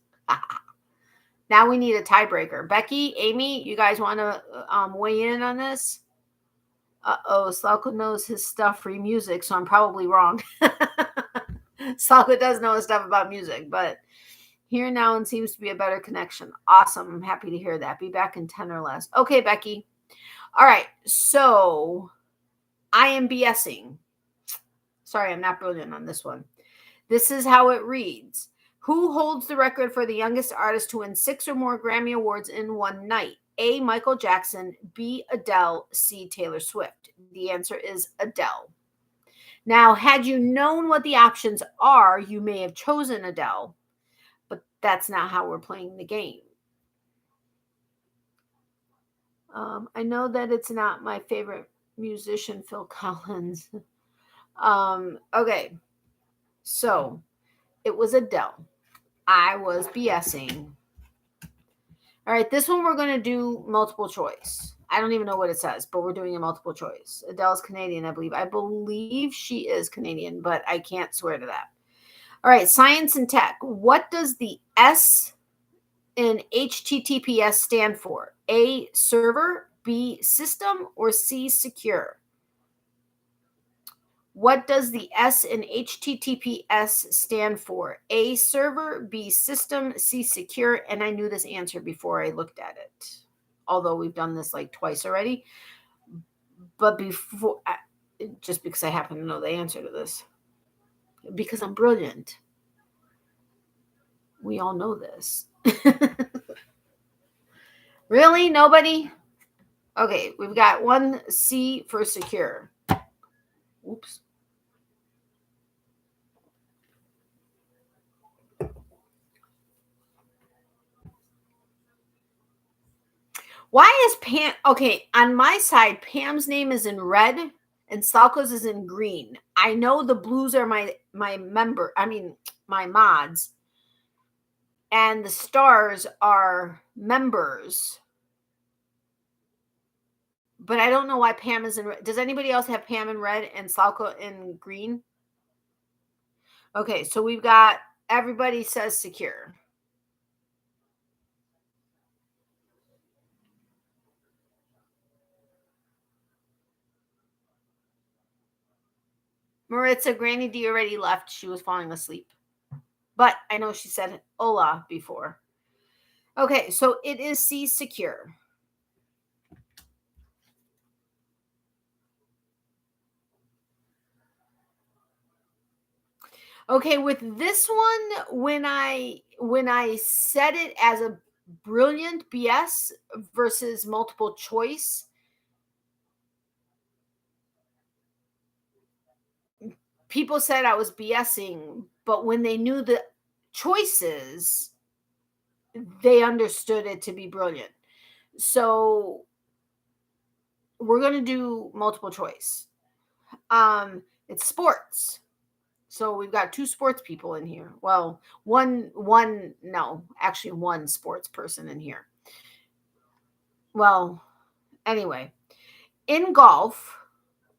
Now we need a tiebreaker. Becky, Amy, you guys want to weigh in on this? Slavko knows his stuff for music, so I'm probably wrong. Slavko does know his stuff about music, but here now and seems to be a better connection. Awesome. I'm happy to hear that. Be back in 10 or less. Okay, Becky. All right. So I am BSing. Sorry, I'm not brilliant on this one. This is how it reads. Who holds the record for the youngest artist to win 6 or more Grammy Awards in one night? A, Michael Jackson, B, Adele, C, Taylor Swift. The answer is Adele. Now, had you known what the options are, you may have chosen Adele, but that's not how we're playing the game. I know that it's not my favorite musician, Phil Collins. Okay, so it was Adele. I was BSing. All right, this one we're going to do multiple choice. I don't even know what it says, but we're doing a multiple choice. Adele's Canadian, I believe. I believe she is Canadian, but I can't swear to that. All right, science and tech. What does the S in HTTPS stand for? A, server, B, system, or C, secure? What does the S in HTTPS stand for? A, server, B, system, C, secure. And I knew this answer before I looked at it, although we've done this like twice already. But before, just because I happen to know the answer to this, because I'm brilliant. We all know this. Really? Nobody? Okay, we've got one C for secure. Oops. Why is Pam? Okay, on my side, Pam's name is in red and Stalko's is in green. I know the blues are my member. I mean, my mods, and the stars are members. But I don't know why Pam is in red. Does anybody else have Pam in red and Stalko in green? Okay, so we've got everybody says secure. Maritza, Granny D already left. She was falling asleep. But I know she said hola before. Okay, so it is C secure. Okay, with this one, when I set it as a brilliant BS versus multiple choice, people said I was BSing, but when they knew the choices, they understood it to be brilliant. So we're going to do multiple choice. It's sports. So we've got two sports people in here. Well, one sports person in here. Well, anyway, in golf,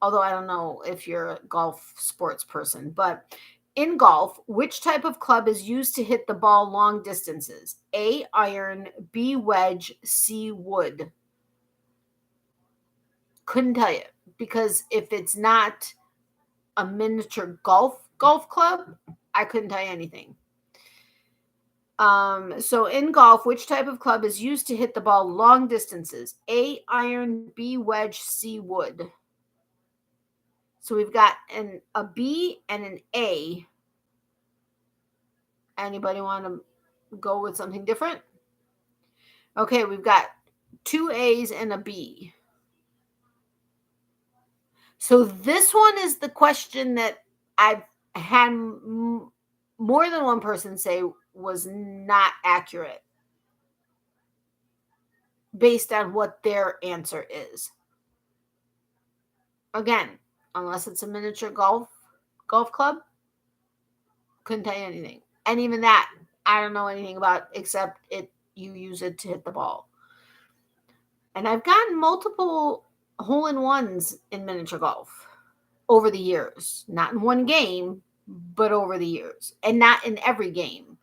although I don't know if you're a golf sports person, but in golf, which type of club is used to hit the ball long distances? A, iron, B, wedge, C, wood. Couldn't tell you, because if it's not a miniature golf club, I couldn't tell you anything. So in golf, which type of club is used to hit the ball long distances? A, iron, B, wedge, C, wood. So we've got a B and an A. Anybody want to go with something different? Okay, we've got two A's and a B. So this one is the question that I've had more than one person say was not accurate based on what their answer is. Again, unless it's a miniature golf club, couldn't tell you anything. And even that, I don't know anything about, except you use it to hit the ball. And I've gotten multiple hole-in-ones in miniature golf over the years. Not in one game, but over the years. And not in every game.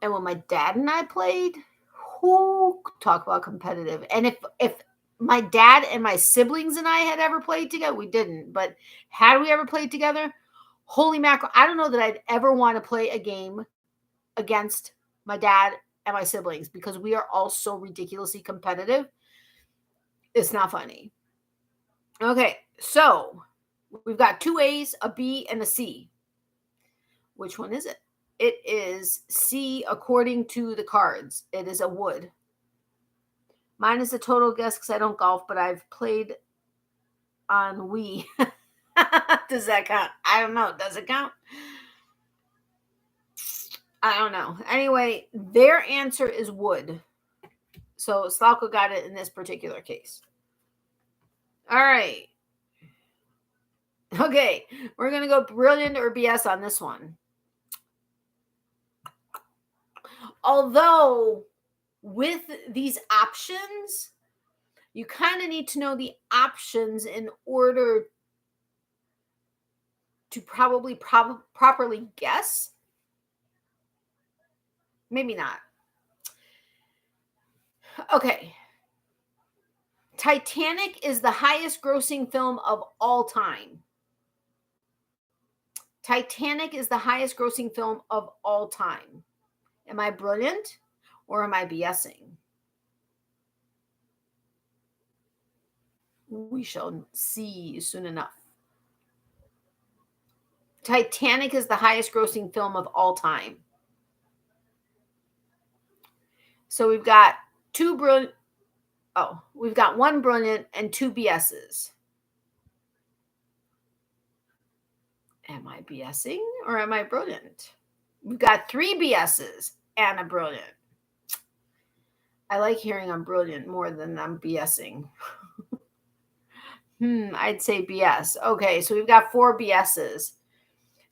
And when my dad and I played, who talk about competitive? And if my dad and my siblings and I had ever played together, we didn't. But had we ever played together, holy mackerel, I don't know that I'd ever want to play a game against my dad and my siblings, because we are all so ridiculously competitive. It's not funny. Okay, so we've got two A's, a B, and a C. Which one is it? It is C, according to the cards. It is a wood. Mine is a total guess because I don't golf, but I've played on Wii. Does that count? I don't know. Does it count? I don't know. Anyway, their answer is wood. So Slavko got it in this particular case. All right. Okay. We're going to go brilliant or BS on this one. Although with these options, you kind of need to know the options in order to probably properly guess. Maybe not. Okay. Titanic is the highest grossing film of all time. Titanic is the highest grossing film of all time. Am I brilliant or am I BSing? We shall see soon enough. Titanic is the highest grossing film of all time. So we've got we've got one brilliant and two BSs. Am I BSing or am I brilliant? We've got three BSs and a brilliant. I like hearing I'm brilliant more than I'm BSing. I'd say BS. Okay, so we've got 4 BSs.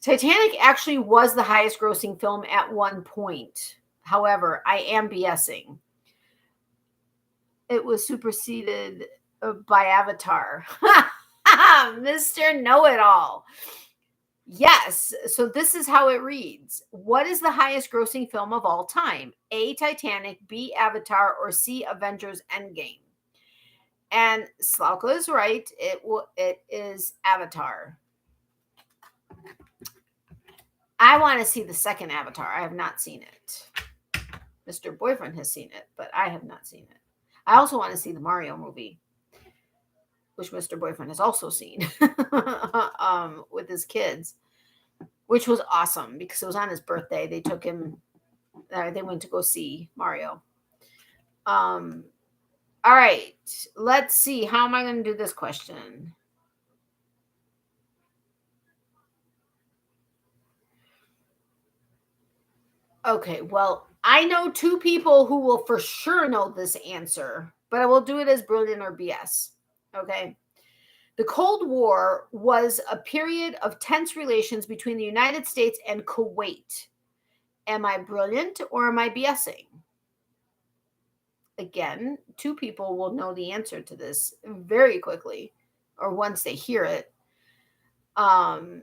Titanic actually was the highest grossing film at one point. However, I am BSing. It was superseded by Avatar. Mr. Know-It-All. Yes. So this is how it reads. What is the highest grossing film of all time? A, Titanic, B, Avatar, or C, Avengers Endgame? And Slauka is right. It is Avatar. I want to see the second Avatar. I have not seen it. Mr. Boyfriend has seen it, but I have not seen it. I also want to see the Mario movie, which Mr. Boyfriend has also seen with his kids, which was awesome because it was on his birthday. They took him, they went to go see Mario. All right, let's see. How am I going to do this question? Okay, well, I know 2 people who will for sure know this answer, but I will do it as brilliant or BS. Okay. The Cold War was a period of tense relations between the United States and Kuwait. Am I brilliant or am I BSing? Again, 2 people will know the answer to this very quickly or once they hear it. Hello,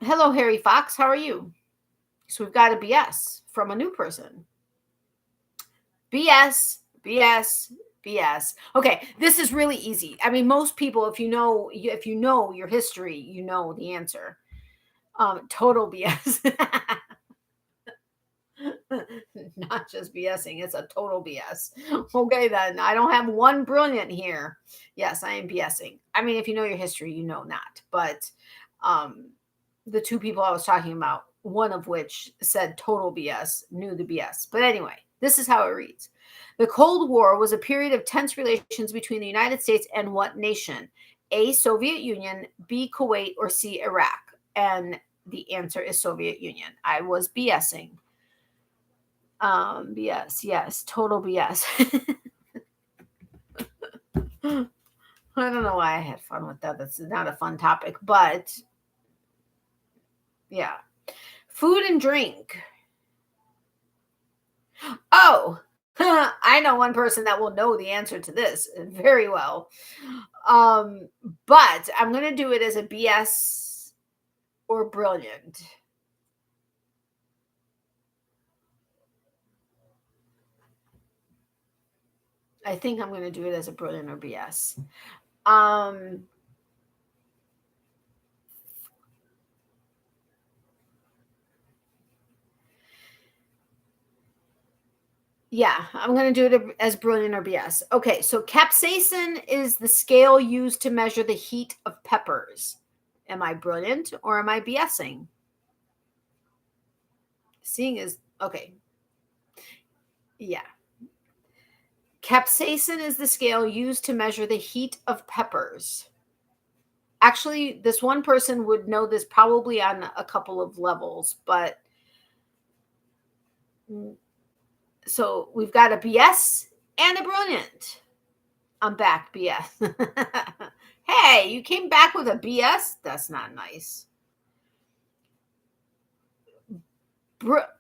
Harry Fox. How are you? So we've got a BS from a new person. BS, BS, BS. Okay, this is really easy. I mean, most people, if you know your history, you know the answer. Total BS. Not just BSing, it's a total BS. Okay, then I don't have one brilliant here. Yes, I am BSing. I mean, if you know your history, you know not. But the 2 people I was talking about, one of which said total BS, knew the BS. But anyway, this is how it reads. The Cold War was a period of tense relations between the United States and what nation? A, Soviet Union, B, Kuwait, or C, Iraq? And the answer is Soviet Union. I was BSing. BS, yes, total BS. I don't know why I had fun with that. That's not a fun topic, but yeah. Food and drink. Oh, I know one person that will know the answer to this very well. But I'm going to do it as a BS or brilliant. I think I'm going to do it as a brilliant or BS. Yeah, I'm going to do it as brilliant or BS. Okay, so capsaicin is the scale used to measure the heat of peppers. Am I brilliant or am I BSing? Seeing is okay. Yeah. Capsaicin is the scale used to measure the heat of peppers. Actually, this one person would know this probably on a couple of levels, but so we've got a BS and a brilliant. I'm back, BS. Hey, you came back with a BS? That's not nice.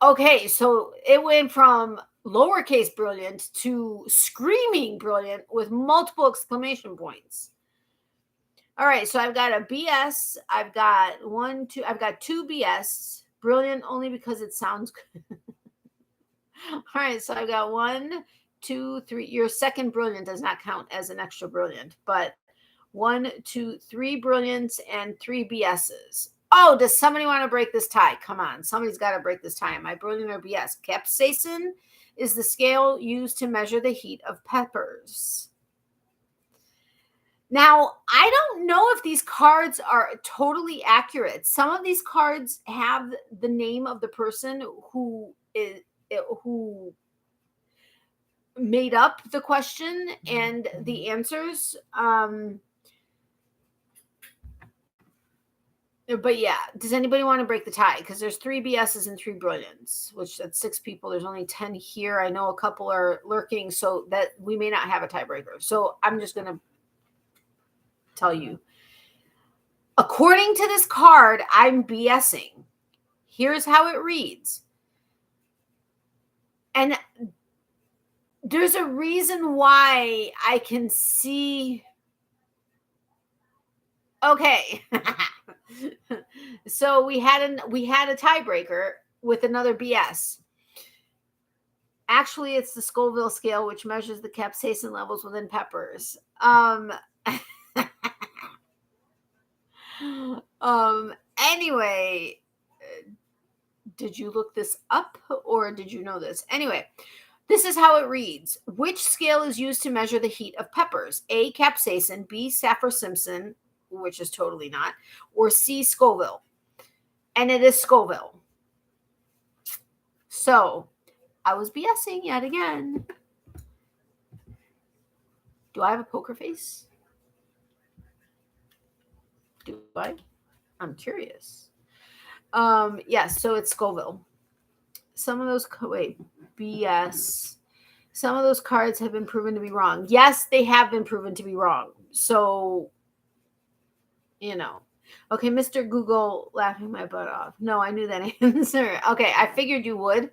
Okay, so it went from lowercase brilliant to screaming brilliant with multiple exclamation points. All right, so I've got a BS. I've got 2 BS. Brilliant only because it sounds good. All right, so I've got 1, 2, 3. Your second brilliant does not count as an extra brilliant, but 1, 2, 3 brilliants and 3 BSs. Oh, does somebody want to break this tie? Come on, somebody's got to break this tie. Am I brilliant or BS? Capsaicin is the scale used to measure the heat of peppers. Now, I don't know if these cards are totally accurate. Some of these cards have the name of the person who made up the question and the answers. But yeah, does anybody want to break the tie? Because there's 3 BSs and 3 brilliants, which that's 6 people. There's only 10 here. I know a couple are lurking, so that we may not have a tiebreaker. So I'm just going to tell you. According to this card, I'm BSing. Here's how it reads. And there's a reason why I can see. Okay. So we had a tiebreaker with another BS. Actually, it's the Scoville scale, which measures the capsaicin levels within peppers. Anyway, did you look this up or did you know this? Anyway, this is how it reads. Which scale is used to measure the heat of peppers? A, capsaicin, B, Saffir-Simpson, which is totally not, or C, Scoville. And it is Scoville. So I was BSing yet again. Do I have a poker face? Do I? I'm curious. Yes, so it's Scoville. Some of those, BS. Some of those cards have been proven to be wrong. Yes, they have been proven to be wrong. So, you know. Okay, Mr. Google laughing my butt off. No, I knew that answer. Okay, I figured you would.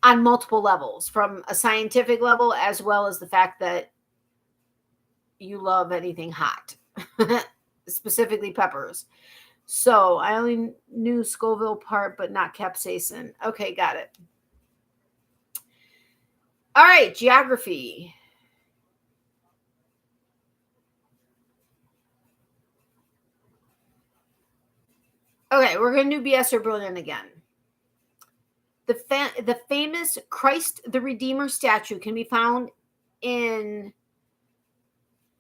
On multiple levels, from a scientific level as well as the fact that you love anything hot, specifically peppers. So I only knew Scoville part, but not capsaicin. Okay, got it. All right, geography. Okay, we're going to do BS or brilliant again. The famous Christ the Redeemer statue can be found in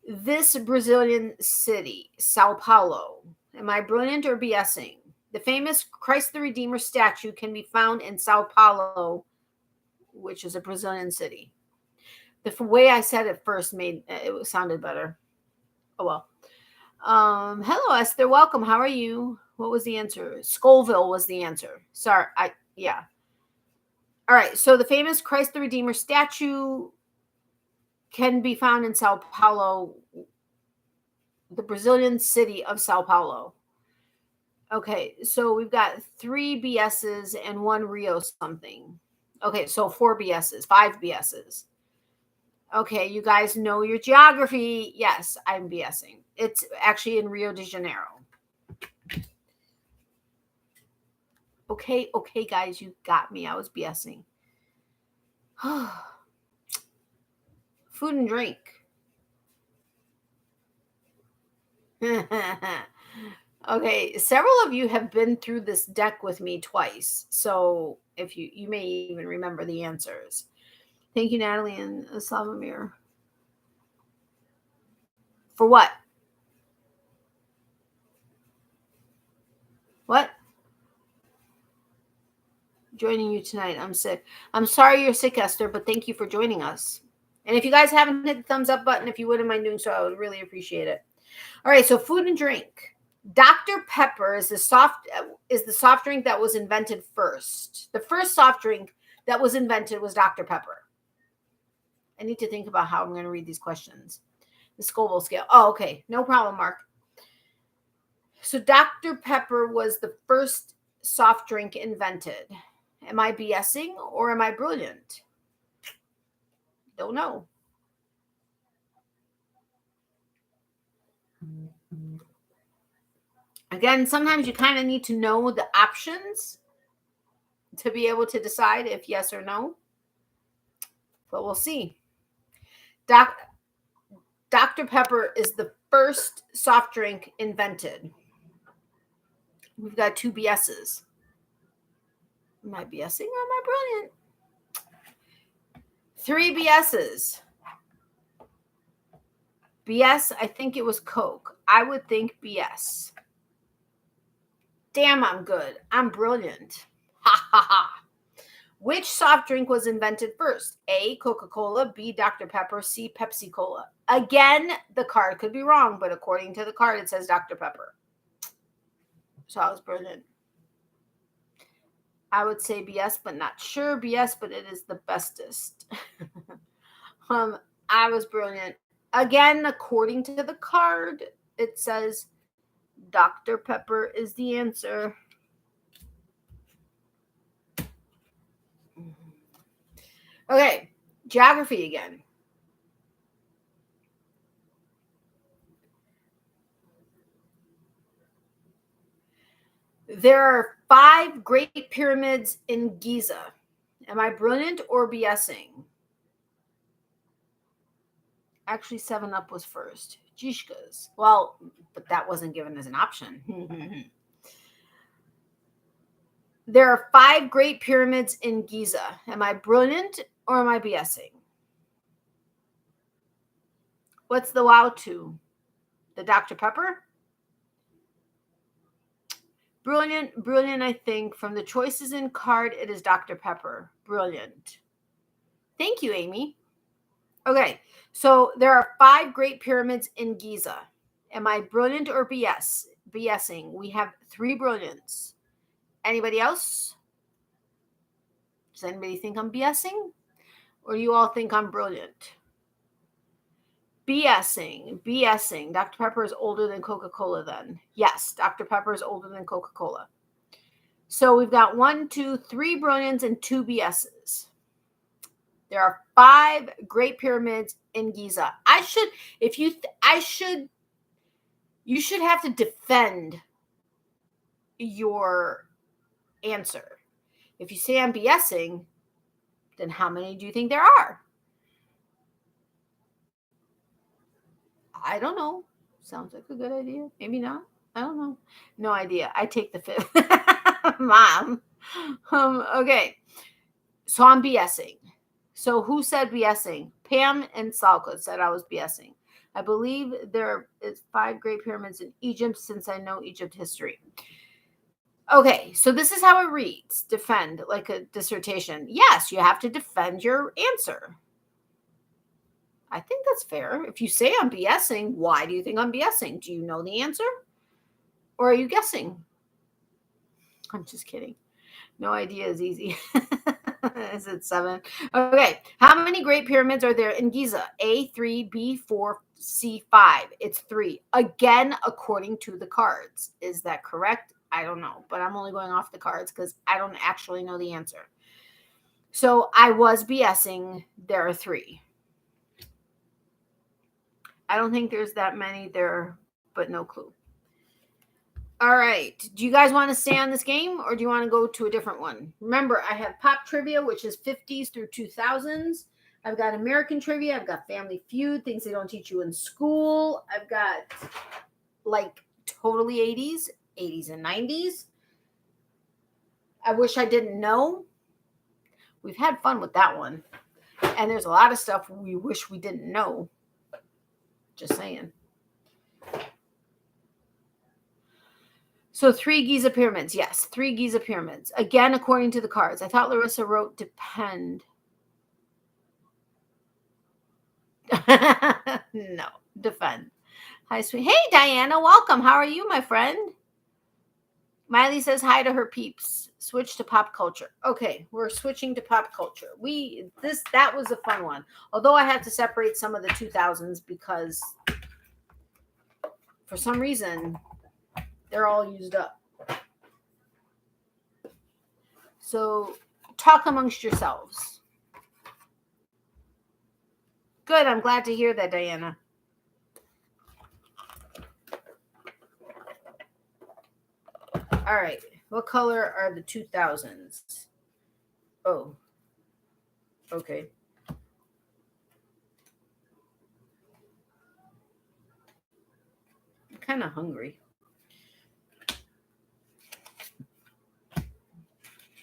this Brazilian city, Sao Paulo. Am I brilliant or BSing? The famous Christ the Redeemer statue can be found in Sao Paulo, which is a Brazilian city. The way I said it first made it sounded better. Oh well. Hello, Esther. Welcome. How are you? What was the answer? Scoville was the answer. Sorry. Yeah. All right. So the famous Christ the Redeemer statue can be found in Sao Paulo, the Brazilian city of Sao Paulo. Okay, so we've got 3 BSs and 1 Rio something. Okay, so 4 BSs, 5 BSs. Okay, you guys know your geography. Yes, I'm BSing. It's actually in Rio de Janeiro. Okay, guys, you got me. I was BSing. Food and drink. Okay, several of you have been through this deck with me twice, so if you may even remember the answers. Thank you, Natalie and Slavomir. For what? What? Joining you tonight. I'm sick. I'm sorry you're sick, Esther, but thank you for joining us. And if you guys haven't hit the thumbs up button, if you wouldn't mind doing so, I would really appreciate it. All right, so food and drink. Dr. Pepper is the soft drink that was invented first. The first soft drink that was invented was Dr. Pepper. I need to think about how I'm going to read these questions. The Scoville scale. Oh, okay. No problem, Mark. So Dr. Pepper was the first soft drink invented. Am I BSing or am I brilliant? Don't know. Again, sometimes you kind of need to know the options to be able to decide if yes or no. But we'll see. Dr. Pepper is the first soft drink invented. We've got 2 BSs. Am I BSing or am I brilliant? 3 BSs. BS, I think it was Coke. I would think BS. Damn, I'm good. I'm brilliant. Ha ha ha. Which soft drink was invented first? A, Coca-Cola, B, Dr. Pepper, C, Pepsi-Cola. Again, the card could be wrong, but according to the card, it says Dr. Pepper. So I was brilliant. I would say BS, but not sure. BS, but it is the bestest. I was brilliant. Again, according to the card, it says Dr. Pepper is the answer. Okay, geography again. There are 5 great pyramids in Giza. Am I brilliant or BSing? Actually, 7-Up was first. Jishkas. Well, but that wasn't given as an option. There are 5 great pyramids in Giza. Am I brilliant or am I BSing? What's the wow to? The Dr. Pepper? Brilliant, I think. From the choices in card, it is Dr. Pepper. Brilliant. Thank you, Amy. Okay, so there are 5 great pyramids in Giza. Am I brilliant or BSing? We have 3 brilliants. Anybody else? Does anybody think I'm BSing? Or do you all think I'm brilliant? BSing. Dr. Pepper is older than Coca-Cola then. Yes, Dr. Pepper is older than Coca-Cola. So we've got 1, 2, 3 brilliants and 2 BSs. There are 5 great pyramids in Giza. You should have to defend your answer. If you say I'm BSing, then how many do you think there are? I don't know. Sounds like a good idea. Maybe not. I don't know. No idea. I take the 5th. Mom. Okay. So I'm BSing. So who said BSing? Pam and Salka said I was BSing. I believe there is 5 great pyramids in Egypt since I know Egypt history. Okay, so this is how it reads. Defend, like a dissertation. Yes, you have to defend your answer. I think that's fair. If you say I'm BSing, why do you think I'm BSing? Do you know the answer? Or are you guessing? I'm just kidding. No idea is easy. Is it 7? Okay. How many great pyramids are there in Giza? A, 3, B, 4, C, 5. It's 3. Again, according to the cards. Is that correct? I don't know. But I'm only going off the cards because I don't actually know the answer. So I was BSing. There are 3. I don't think there's that many there, but no clue. All right. Do you guys want to stay on this game or do you want to go to a different one? Remember, I have pop trivia, which is 50s through 2000s. I've got American trivia. I've got Family Feud, things they don't teach you in school. I've got like totally 80s and 90s. I wish I didn't know. We've had fun with that one. And there's a lot of stuff we wish we didn't know. Just saying. So 3 Giza pyramids. Yes, 3 Giza pyramids. Again, according to the cards. I thought Larissa wrote depend. No, defend. Hi, sweet. Hey, Diana. Welcome. How are you, my friend? Miley says hi to her peeps. Switch to pop culture. Okay, we're switching to pop culture. That was a fun one. Although I had to separate some of the 2000s because for some reason they're all used up. So talk amongst yourselves. Good. I'm glad to hear that, Diana. All right. What color are the 2000s? Oh. Okay. I'm kind of hungry.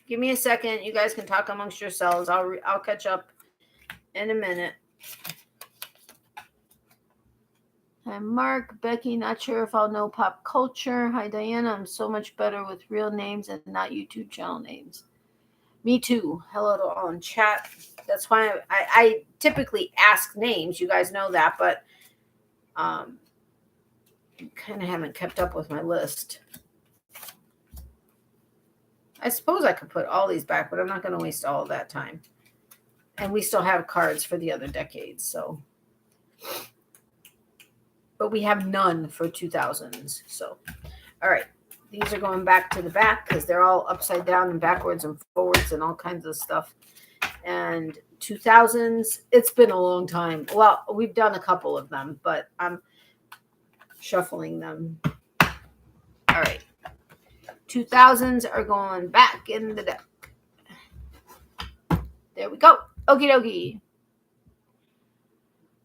Give me a second. You guys can talk amongst yourselves. I'll catch up in a minute. Hi, Mark. Becky, not sure if I'll know pop culture. Hi, Diana. I'm so much better with real names and not YouTube channel names. Me too. Hello to all in chat. That's why I typically ask names. You guys know that, but kind of haven't kept up with my list. I suppose I could put all these back, but I'm not going to waste all of that time. And we still have cards for the other decades, so. But we have none for 2000s, so. All right. These are going back to the back because they're all upside down and backwards and forwards and all kinds of stuff. And 2000s, it's been a long time. Well, we've done a couple of them, but I'm shuffling them. All right. 2000s are going back in the deck. There we go. Okie dokie.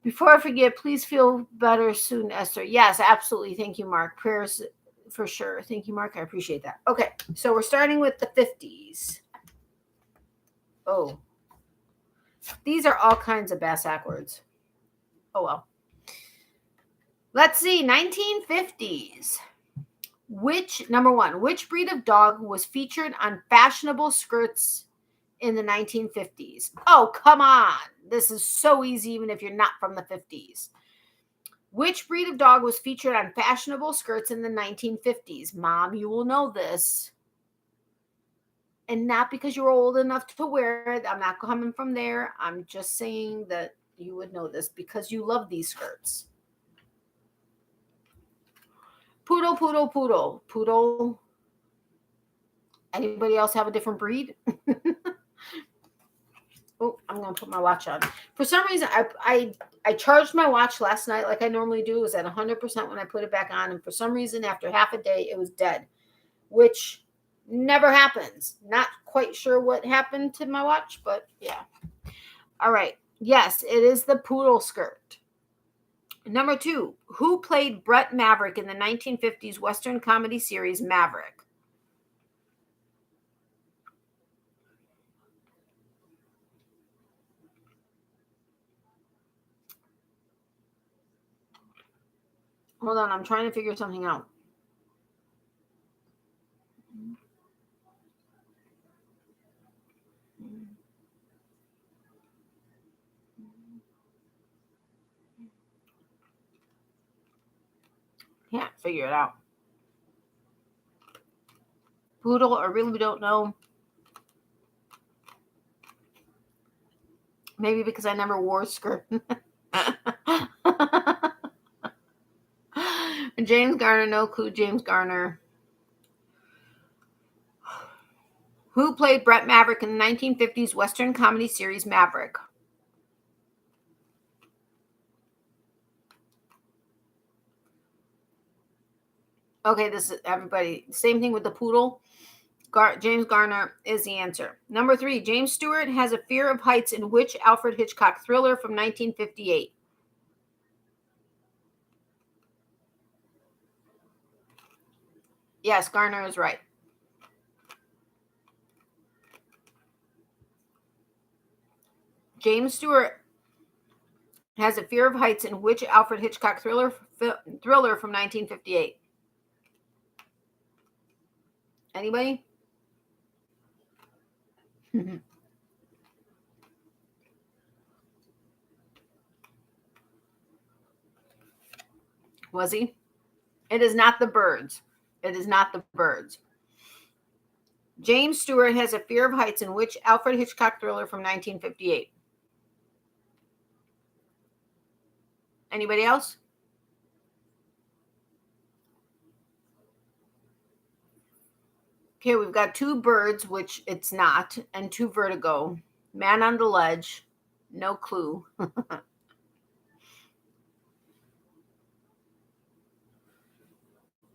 Before I forget, please feel better soon, Esther. Yes, absolutely. Thank you, Mark. Prayers for sure. Thank you, Mark. I appreciate that. Okay, so we're starting with the 50s. Oh. These are all kinds of bass-ack words. Oh, well. Let's see. 1950s. Number one, which breed of dog was featured on fashionable skirts in the 1950s? Oh, come on. This is so easy even if you're not from the 50s. Which breed of dog was featured on fashionable skirts in the 1950s? Mom, you will know this. And not because you're old enough to wear it. I'm not coming from there. I'm just saying that you would know this because you love these skirts. Poodle, poodle, poodle. Poodle. Anybody else have a different breed? Oh, I'm going to put my watch on. For some reason, I charged my watch last night like I normally do. It was at 100% when I put it back on. And for some reason, after half a day, it was dead, which never happens. Not quite sure what happened to my watch, but yeah. All right. Yes, it is the poodle skirt. Number two, who played Brett Maverick in the 1950s Western comedy series Maverick? Hold on, I'm trying to figure something out. Can't figure it out. Poodle, I really don't know. Maybe because I never wore a skirt. James Garner, no clue. James Garner. Who played Brett Maverick in the 1950s Western comedy series Maverick? Okay, this is everybody. Same thing with the poodle. James Garner is the answer. Number three, James Stewart has a fear of heights in which Alfred Hitchcock thriller from 1958? Yes, Garner is right. James Stewart has a fear of heights in which Alfred Hitchcock thriller from 1958? Anybody? Was he? It is not the birds. It is not the birds. James Stewart has a fear of heights in which Alfred Hitchcock thriller from 1958? Anybody else? Okay, we've got two birds, which it's not, and two vertigo. Man on the ledge, no clue.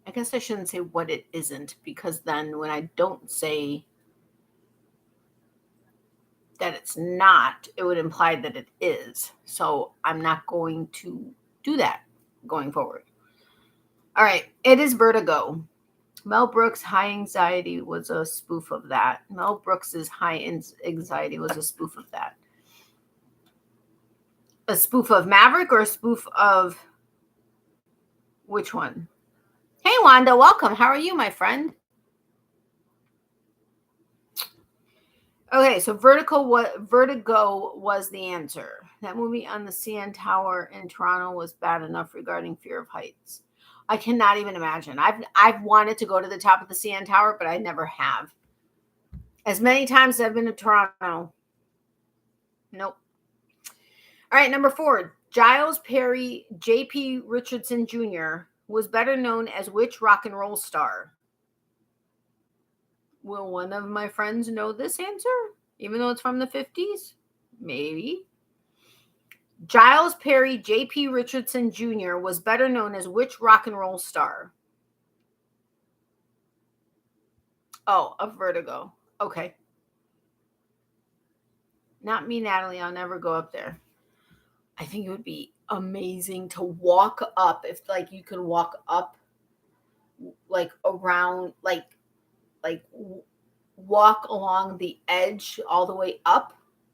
I guess I shouldn't say what it isn't, because then when I don't say that it's not, it would imply that it is. So I'm not going to do that going forward. All right, it is vertigo. Mel Brooks' High Anxiety was a spoof of that. Mel Brooks's High Anxiety was a spoof of that. A spoof of Maverick or a spoof of which one? Hey, Wanda, welcome. How are you, my friend? Okay, so Vertigo was the answer. That movie on the CN Tower in Toronto was bad enough regarding fear of heights. I cannot even imagine. I've wanted to go to the top of the CN Tower, but I never have. As many times as I've been to Toronto. Nope. All right, number 4. Giles Perry J.P. Richardson Jr. was better known as which rock and roll star? Will one of my friends know this answer? Even though it's from the 50s? Maybe. Giles Perry J.P. Richardson Jr. was better known as which rock and roll star? Oh, of Vertigo. Okay. Not me, Natalie. I'll never go up there. I think it would be amazing to walk up, if like you can walk up like around like walk along the edge all the way up.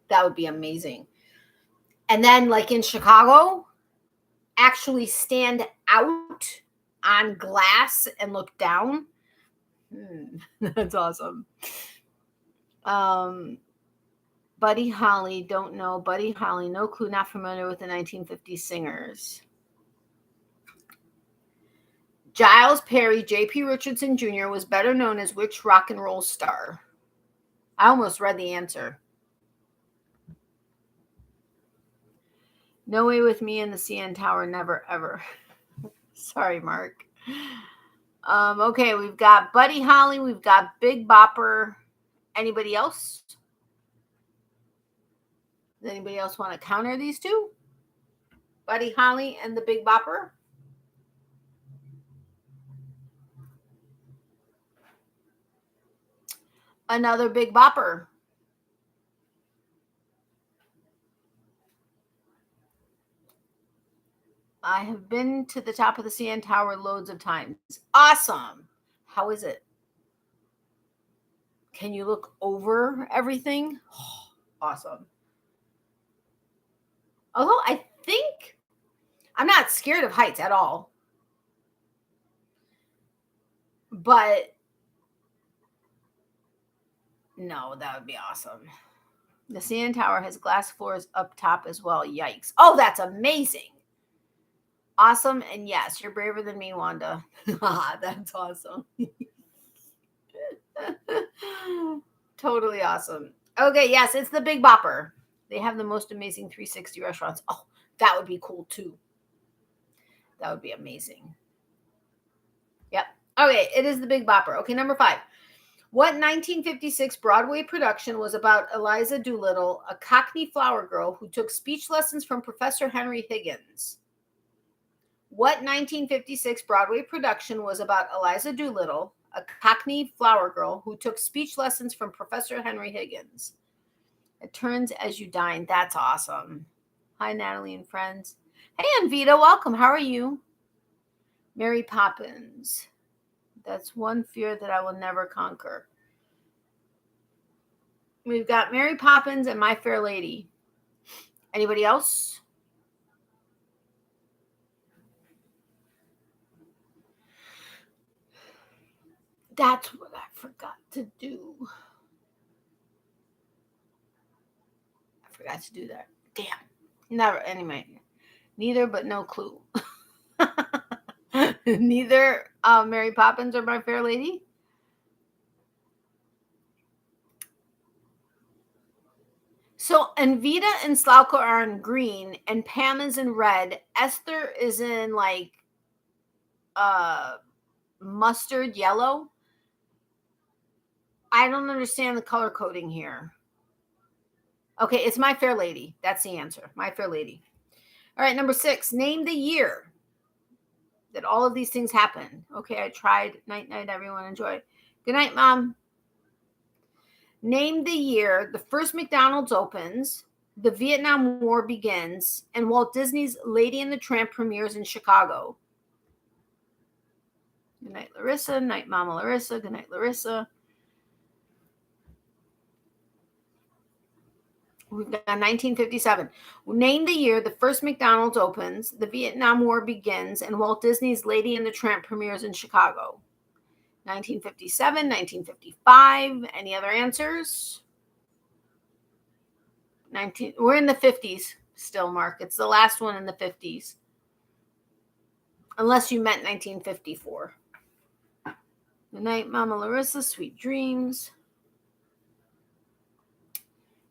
That would be amazing. And then like in Chicago, actually stand out on glass and look down. That's awesome. Buddy Holly, don't know. Buddy Holly, no clue, not familiar with the 1950s singers. Giles Perry J.P. Richardson Jr. was better known as which rock and roll star? I almost read the answer. No Way with Me in the CN Tower, never ever. Sorry, Mark. Okay, we've got Buddy Holly, we've got Big Bopper. Anybody else? Does anybody else want to counter these two? Buddy Holly and the Big Bopper? Another Big Bopper. I have been to the top of the CN Tower loads of times. Awesome. How is it? Can you look over everything? Oh, awesome. Although I think I'm not scared of heights at all. But no, that would be awesome. The CN Tower has glass floors up top as well. Yikes. Oh, that's amazing. Awesome. And yes, you're braver than me, Wanda. That's awesome. Totally awesome. Okay, yes, it's the Big Bopper. They have the most amazing 360 restaurants. Oh, that would be cool too. That would be amazing. Yep. Okay, it is the Big Bopper. Okay, number 5. What 1956 Broadway production was about Eliza Doolittle, a Cockney flower girl who took speech lessons from Professor Henry Higgins? What 1956 Broadway production was about Eliza Doolittle, a Cockney flower girl who took speech lessons from Professor Henry Higgins? It Turns As You Dine. That's awesome. Hi, Natalie and friends. Hey, Anvita, welcome. How are you? Mary Poppins. That's one fear that I will never conquer. We've got Mary Poppins and My Fair Lady. Anybody else? That's what I forgot to do. I forgot to do that. Damn. Never. Anyway, neither, but no clue. Neither Mary Poppins or My Fair Lady. So Anvita and Slavko are in green, and Pam is in red. Esther is in like mustard yellow. I don't understand the color coding here. Okay, it's My Fair Lady. That's the answer. My Fair Lady. All right, number 6. Name the year that all of these things happened. Okay, I tried. Night, night, everyone. Enjoy. Good night, Mom. Name the year the first McDonald's opens, the Vietnam War begins, and Walt Disney's Lady and the Tramp premieres in Chicago. Good night, Larissa. Night, Mama Larissa. Good night, Larissa. We've got 1957. Name the year the first McDonald's opens, the Vietnam War begins, and Walt Disney's Lady and the Tramp premieres in Chicago. 1957, 1955. Any other answers? We're in the 50s still, Mark. It's the last one in the 50s. Unless you meant 1954. Good night, Mama Larissa. Sweet dreams.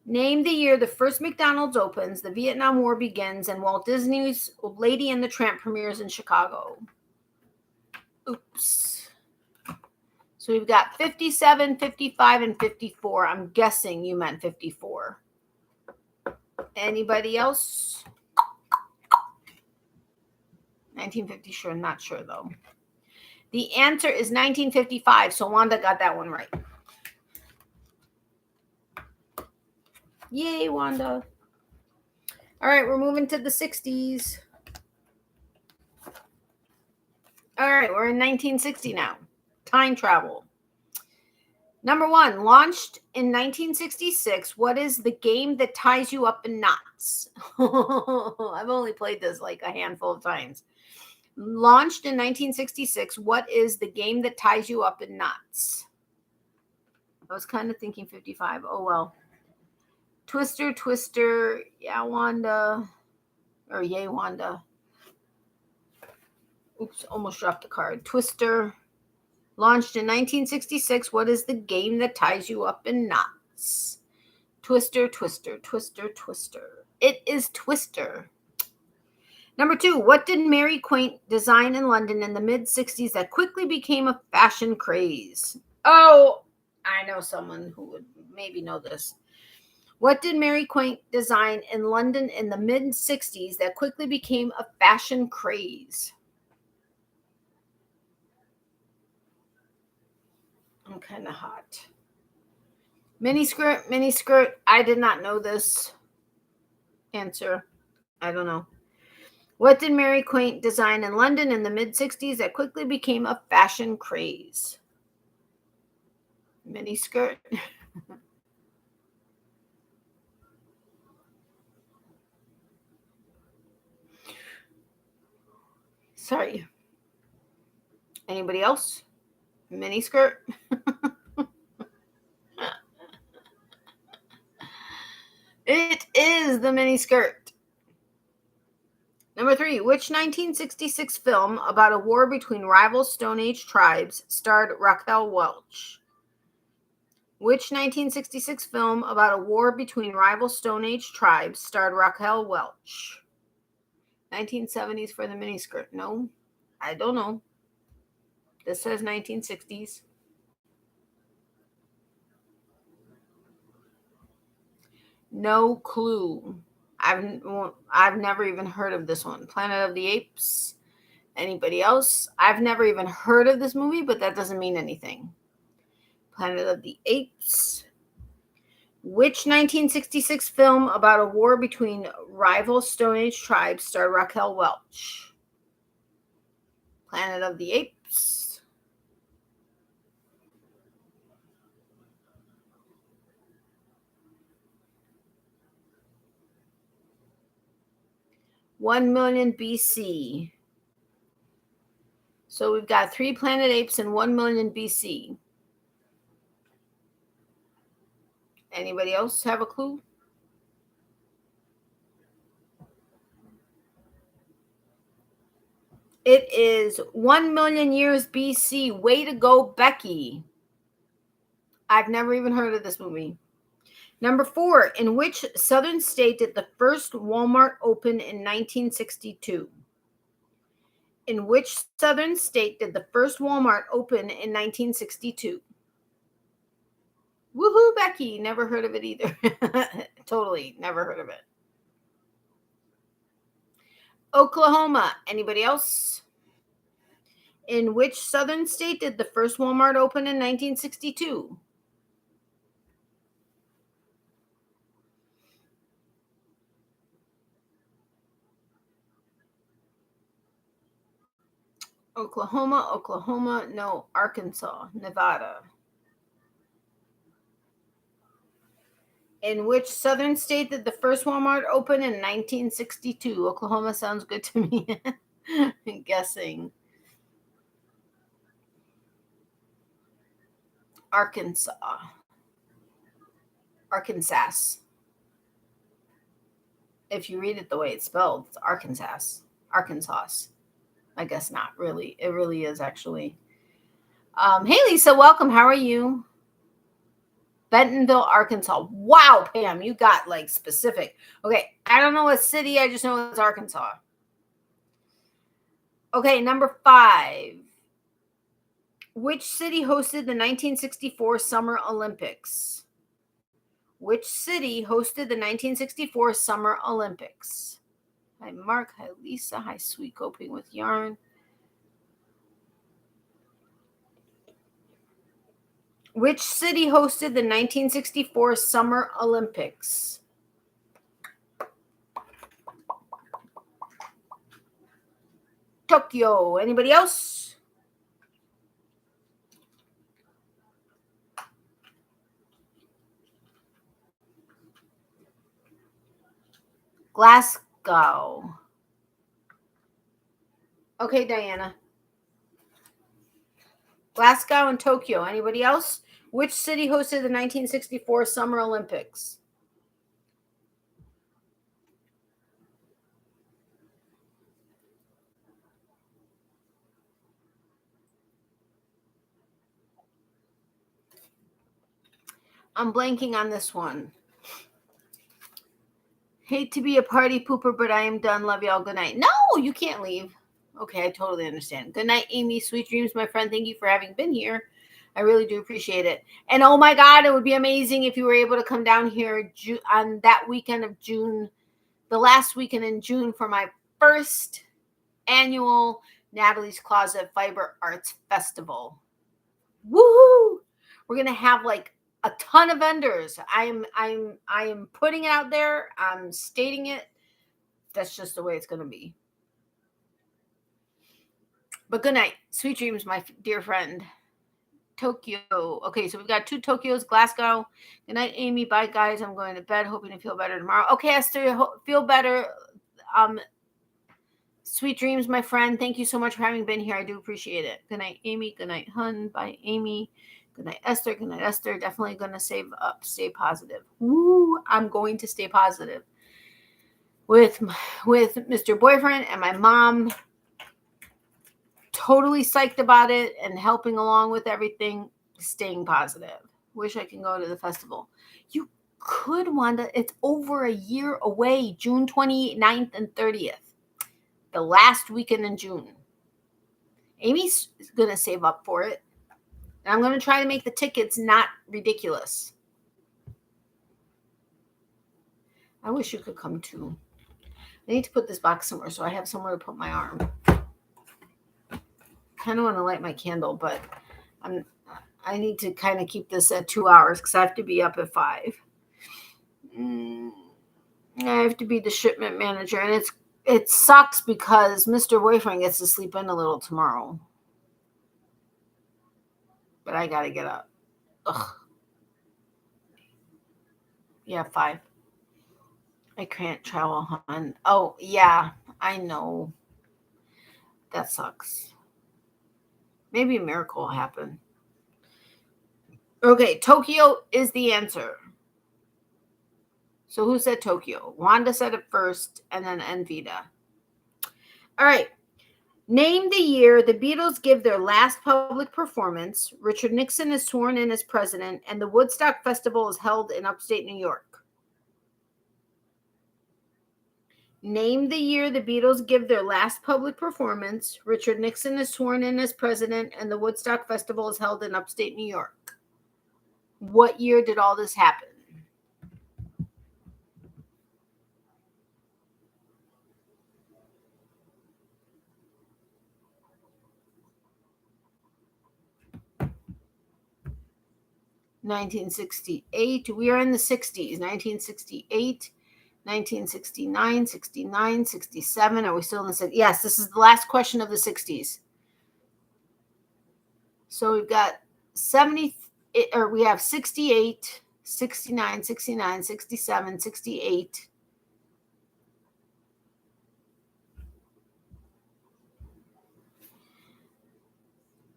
Name the year the first McDonald's opens, the Vietnam War begins, and Walt Disney's Lady and the Tramp premieres in Chicago. Oops. So we've got 57, 55, and 54. I'm guessing you meant 54. Anybody else? 1950, sure, not sure though. The answer is 1955, so Wanda got that one right. Yay, Wanda. All right, we're moving to the 60s. All right, we're in 1960 now. Time travel. Number 1, launched in 1966. What is the game that ties you up in knots? I've only played this like a handful of times. Launched in 1966. What is the game that ties you up in knots? I was kind of thinking 55. Oh, well. Twister. Yeah, Wanda. Or yay, Wanda. Oops, almost dropped the card. Twister. Launched in 1966. What is the game that ties you up in knots? Twister. It is Twister. Number 2, what did Mary Quant design in London in the mid-60s that quickly became a fashion craze? Oh, I know someone who would maybe know this. What did Mary Quant design in London in the mid-60s that quickly became a fashion craze? I'm kind of hot. Mini skirt. I did not know this. Answer, I don't know. What did Mary Quant design in London in the mid-60s that quickly became a fashion craze? Mini skirt. Sorry. Anybody else? Mini skirt. It is the mini skirt. Number 3, which 1966 film about a war between rival Stone Age tribes starred Raquel Welch? Which 1966 film about a war between rival Stone Age tribes starred Raquel Welch? 1970s for the miniskirt. No, I don't know. This says 1960s. No clue. I've never even heard of this one. Planet of the Apes. Anybody else? I've never even heard of this movie, but that doesn't mean anything. Planet of the Apes. Which 1966 film about a war between rival Stone Age tribes starred Raquel Welch? Planet of the Apes. $1 million BC. So we've got 3 Planet Apes and 1 million BC. Anybody else have a clue? It is 1 million years BC. Way to go, Becky. I've never even heard of this movie. Number 4, in which southern state did the first Walmart open in 1962? In which southern state did the first Walmart open in 1962? Woohoo, Becky. Never heard of it either. Totally never heard of it. Oklahoma. Anybody else? In which southern state did the first Walmart open in 1962? Oklahoma, no, Arkansas, Nevada. In which southern state did the first Walmart open in 1962? Oklahoma sounds good to me. I'm guessing. Arkansas. If you read it the way it's spelled, it's Arkansas. I guess not really. It really is actually. Hey, Lisa, welcome. How are you? Bentonville, Arkansas. Wow, Pam, you got like specific. Okay, I don't know what city. I just know it's Arkansas. Okay, number 5. Which city hosted the 1964 Summer Olympics? Which city hosted the 1964 Summer Olympics? Hi, Mark. Hi, Lisa. Hi, Sweet Coping with Yarn. Which city hosted the 1964 Summer Olympics? Tokyo. Anybody else? Glasgow. Okay, Diana. Glasgow and Tokyo. Anybody else? Which city hosted the 1964 Summer Olympics? I'm blanking on this one. Hate to be a party pooper, but I am done. Love y'all. Good night. No, you can't leave. Okay, I totally understand. Good night, Amy. Sweet dreams, my friend. Thank you for having been here. I really do appreciate it. And oh my God, it would be amazing if you were able to come down here on that weekend of June, the last weekend in June, for my first annual Natalie's Closet Fiber Arts Festival. Woohoo! We're gonna have like a ton of vendors. I am putting it out there. I'm stating it. That's just the way it's gonna be. But good night. Sweet dreams, my dear friend. Tokyo. Okay, so we've got 2 Tokyos, Glasgow. Good night, Amy. Bye, guys. I'm going to bed, hoping to feel better tomorrow. Okay, Esther, feel better. Sweet dreams, my friend. Thank you so much for having been here. I do appreciate it. Good night, Amy. Good night, Hun. Bye, Amy. Good night, Esther. Good night, Esther. Definitely going to save up. Stay positive. Woo! I'm going to stay positive. With Mr. Boyfriend and my mom totally psyched about it and helping along with everything, staying positive. Wish I can go to the festival. You could, Wanda. It's over a year away, June 29th and 30th. The last weekend in June. Amy's going to save up for it. And I'm going to try to make the tickets not ridiculous. I wish you could come too. I need to put this box somewhere so I have somewhere to put my arm. Kind of want to light my candle, but I need to kind of keep this at 2 hours because I have to be up at 5. I have to be the shipment manager, and it sucks because Mr. Boyfriend gets to sleep in a little tomorrow. But I gotta get up. Ugh. Yeah, 5. I can't travel, hon. Oh, yeah, I know. That sucks. Maybe a miracle will happen. Okay, Tokyo is the answer. So who said Tokyo? Wanda said it first, and then Envita. All right. Name the year the Beatles give their last public performance, Richard Nixon is sworn in as president, and the Woodstock Festival is held in upstate New York. Name the year the Beatles give their last public performance, Richard Nixon is sworn in as president, and the Woodstock Festival is held in upstate New York. What year did all this happen? (1968). We are in the 60s. 1968, 1969, 69, 67. Are we still in the 60s? Yes, this is the last question of the 60s. So we've got 70, or we have 68, 69, 69, 67, 68.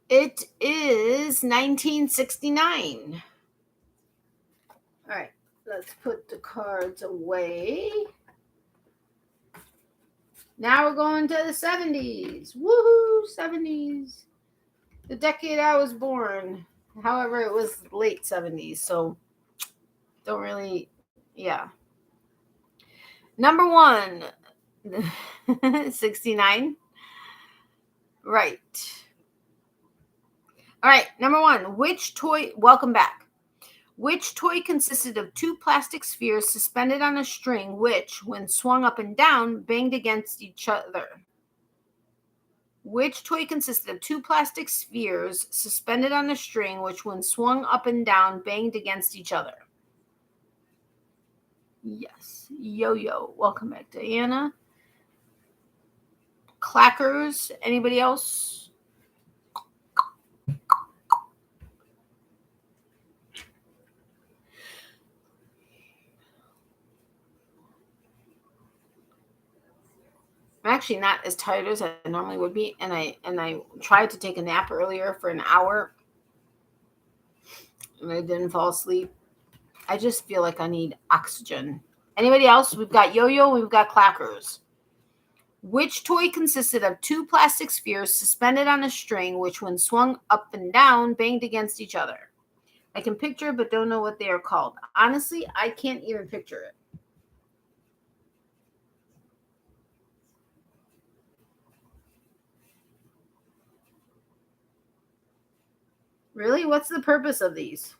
It is 1969. All right, let's put the cards away. Now we're going to the 70s. Woohoo, 70s. The decade I was born. However, it was late 70s, so don't really, yeah. Number 1, 69. Right. All right, number 1, which toy, welcome back. Which toy consisted of 2 plastic spheres suspended on a string, which, when swung up and down, banged against each other? Which toy consisted of 2 plastic spheres suspended on a string, which, when swung up and down, banged against each other? Yes. Yo-yo. Welcome back, Diana. Clackers. Anybody else? I'm actually not as tired as I normally would be, and I tried to take a nap earlier for an hour, and I didn't fall asleep. I just feel like I need oxygen. Anybody else? We've got yo-yo, we've got clackers. Which toy consisted of 2 plastic spheres suspended on a string, which, when swung up and down, banged against each other? I can picture it, but don't know what they are called. Honestly, I can't even picture it. Really? What's the purpose of these?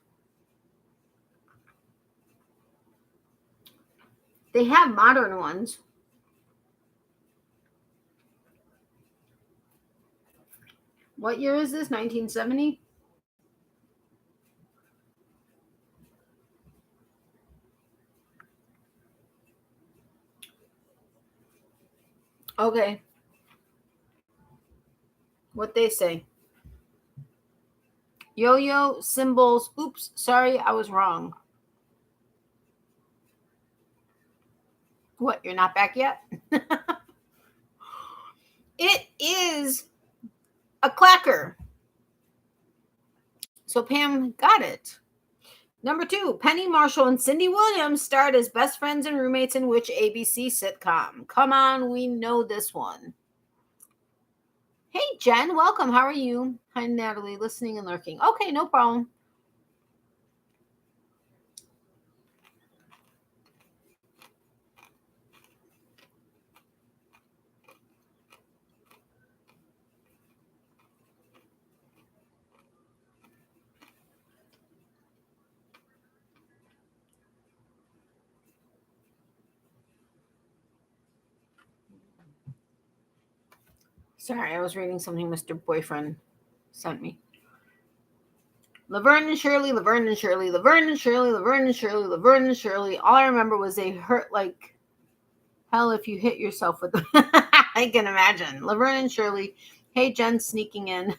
They have modern ones. What year is this? 1970? Okay. What they say. Yo-yo, symbols. Oops, sorry, I was wrong. What, you're not back yet? It is a clacker. So Pam got it. Number 2, Penny Marshall and Cindy Williams starred as best friends and roommates in which ABC sitcom? Come on, we know this one. Hey, Jen, welcome. How are you? Hi, Natalie, listening and lurking. Okay, no problem. Sorry, I was reading something Mr. Boyfriend sent me. Laverne and Shirley, Laverne and Shirley, Laverne and Shirley, Laverne and Shirley, Laverne and Shirley. All I remember was they hurt like hell if you hit yourself with them. I can imagine. Laverne and Shirley. Hey, Jen sneaking in.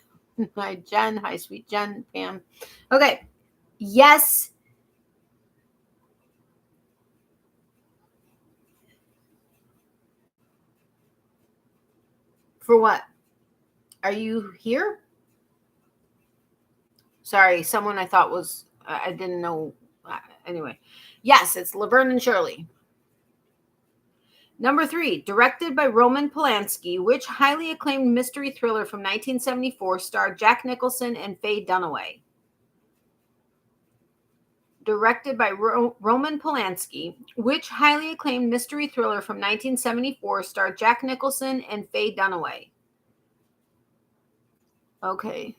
Hi, Jen. Hi, sweet Jen. Pam. Okay. Yes. For what? Are you here? Sorry, someone I thought was, I didn't know. Anyway. Yes, it's Laverne and Shirley. Number 3, directed by Roman Polanski, which highly acclaimed mystery thriller from 1974 starred Jack Nicholson and Faye Dunaway? Directed by Roman Polanski, which highly acclaimed mystery thriller from 1974 starred Jack Nicholson and Faye Dunaway? Okay.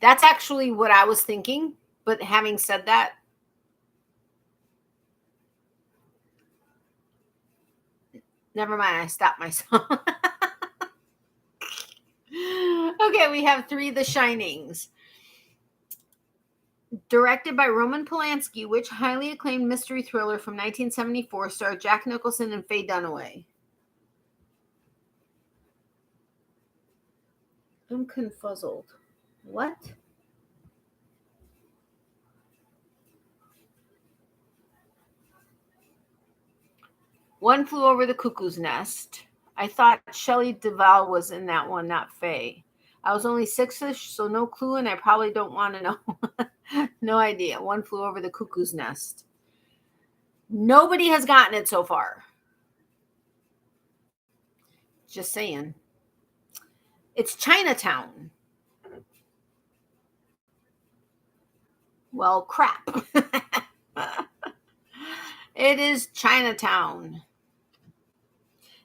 That's actually what I was thinking, but having said that, never mind, I stopped myself. Okay, we have 3 The Shinings. Directed by Roman Polanski, which highly acclaimed mystery thriller from 1974 starred Jack Nicholson and Faye Dunaway? I'm confuzzled. What? One Flew Over the Cuckoo's Nest. I thought Shelley Duvall was in that one, not Faye. I was only 6-ish, so no clue, and I probably don't want to know. No idea. One Flew Over the Cuckoo's Nest. Nobody has gotten it so far. Just saying. It's Chinatown. Well, crap. It is Chinatown.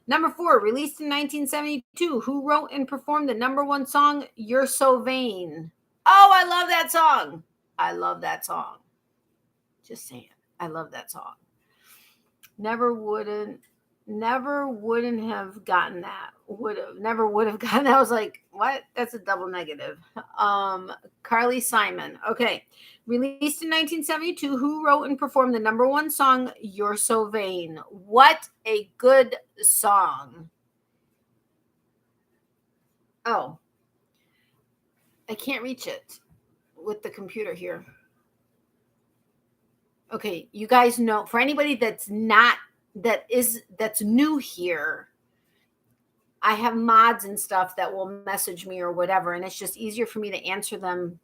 Number 4, released in 1972. Who wrote and performed the number 1 song, You're So Vain? Oh, I love that song. I love that song. Just saying. I love that song. Never wouldn't have gotten that. Never would have gotten that. I was like, what? That's a double negative. Carly Simon. Okay. Released in 1972. Who wrote and performed the number 1 song, You're So Vain? What a good song. Oh. I can't reach it with the computer here. Okay, you guys know, for anybody that's new here, I have mods and stuff that will message me or whatever, and it's just easier for me to answer them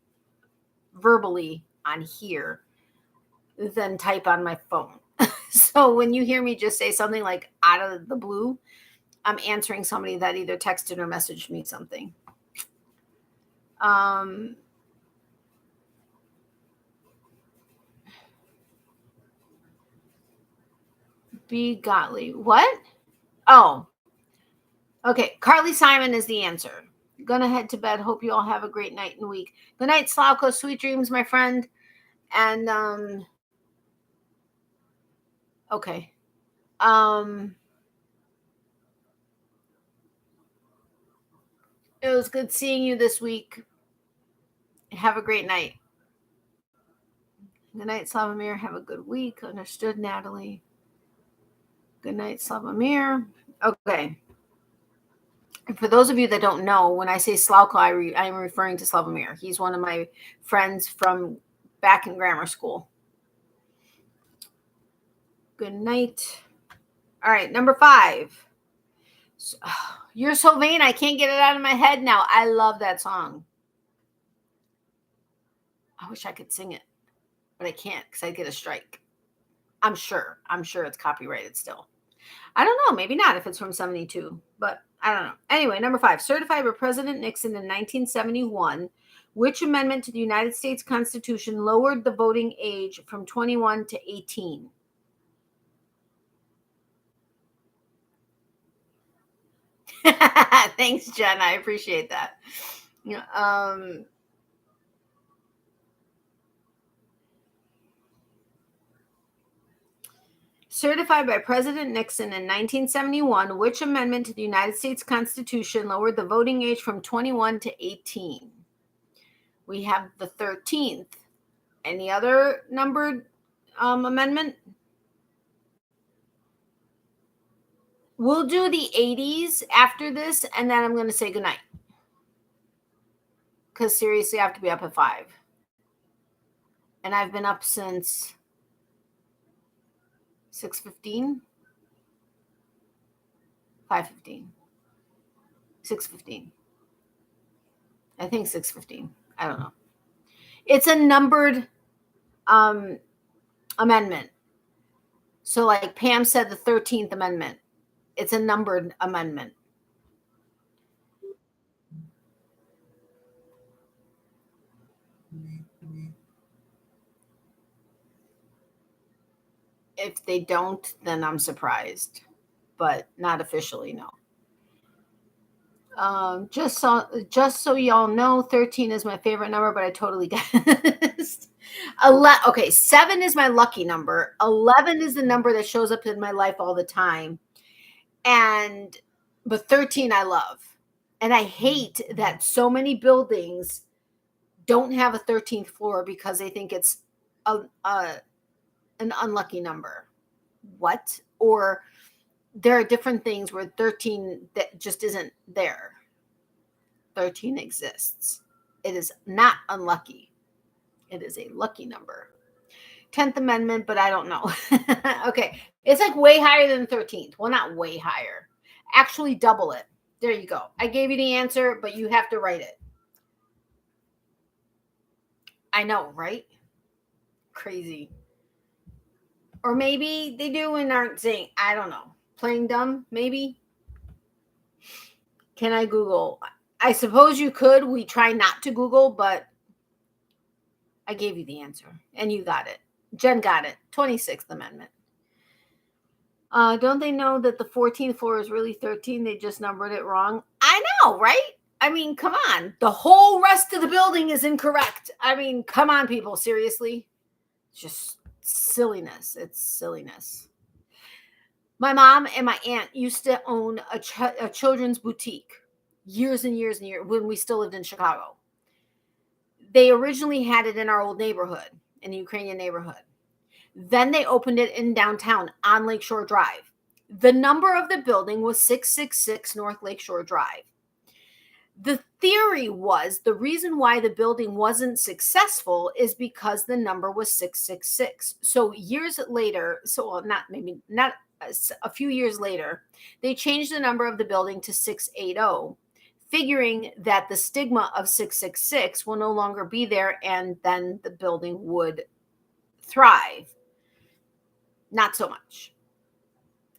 verbally on here than type on my phone. So when you hear me just say something like out of the blue, I'm answering somebody that either texted or messaged me something. B. Gottlieb. What? Oh. Okay. Carly Simon is the answer. Gonna head to bed. Hope you all have a great night and week. Good night, Slavko. Sweet dreams, my friend. And okay. It was good seeing you this week. Have a great night. Good night, Slavomir. Have a good week. Understood, Natalie. Good night, Slavomir. Okay. And for those of you that don't know, when I say Slavko, I'm referring to Slavomir. He's one of my friends from back in grammar school. Good night. All right, number 5. You're So Vain. I can't get it out of my head now. I love that song. I wish I could sing it, but I can't because I'd get a strike. I'm sure it's copyrighted still. I don't know. Maybe not if it's from 72, but I don't know. Anyway, number 5, certified by President Nixon in 1971, which amendment to the United States Constitution lowered the voting age from 21 to 18? Thanks, Jen. I appreciate that. Certified by President Nixon in 1971, which amendment to the United States Constitution lowered the voting age from 21 to 18? We have the 13th. Any other numbered amendment? We'll do the 80s after this, and then I'm going to say goodnight. Because seriously, I have to be up at 5. And I've been up since 6:15, 5:15, 6:15. I think 6:15. I don't know. It's a numbered amendment. So like Pam said, the 13th amendment. It's a numbered amendment. If they don't, then I'm surprised, but not officially, no. Just so y'all know, 13 is my favorite number, but I totally guessed. 7 is my lucky number. 11 is the number that shows up in my life all the time. But 13 I love. And I hate that so many buildings don't have a 13th floor because they think it's an unlucky number. What? Or there are different things where 13 that just isn't there. 13 exists. It is not unlucky. It is a lucky number. 10th Amendment, but I don't know. Okay. It's like way higher than 13th. Well, not way higher. Actually double it. There you go. I gave you the answer, but you have to write it. I know, right? Crazy. Or maybe they do and aren't saying, I don't know. Playing dumb, maybe? Can I Google? I suppose you could. We try not to Google, but I gave you the answer. And you got it. Jen got it. 26th Amendment. Don't they know that the 14th floor is really 13? They just numbered it wrong. I know, right? I mean, come on. The whole rest of the building is incorrect. I mean, come on, people. Seriously? Just silliness. It's silliness. My mom and my aunt used to own a children's boutique years and years and years when we still lived in Chicago. They originally had it in our old neighborhood, in the Ukrainian neighborhood. Then they opened it in downtown on Lakeshore Drive. The number of the building was 666 North Lakeshore Drive. The theory was the reason why the building wasn't successful is because the number was 666. So years later, not a few years later, they changed the number of the building to 680, figuring that the stigma of 666 will no longer be there and then the building would thrive. Not so much.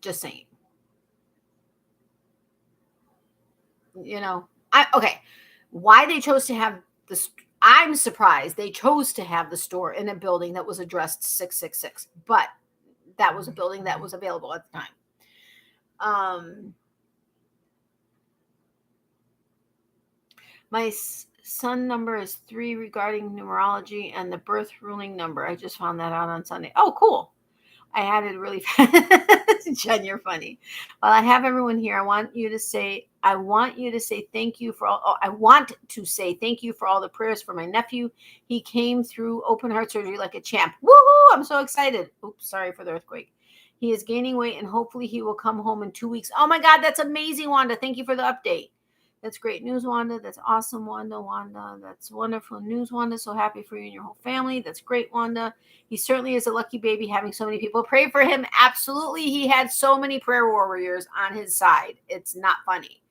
Just saying. You know, okay. Why they chose to have this, I'm surprised they chose to have the store in a building that was addressed 666, but that was a building that was available at the time. My son number is 3 regarding numerology and the birth ruling number. I just found that out on Sunday. Oh, cool. I had it really fast. Jen, you're funny. While I have everyone here, I want to say thank you for all. I want to say thank you for all the prayers for my nephew. He came through open heart surgery like a champ. Woohoo! I'm so excited. Oops, sorry for the earthquake. He is gaining weight and hopefully he will come home in 2 weeks. Oh my God, that's amazing, Wanda. Thank you for the update. That's great news, Wanda. That's awesome, Wanda. Wanda, that's wonderful news, Wanda. So happy for you and your whole family. That's great, Wanda. He certainly is a lucky baby having so many people pray for him. Absolutely. He had so many prayer warriors on his side. It's not funny.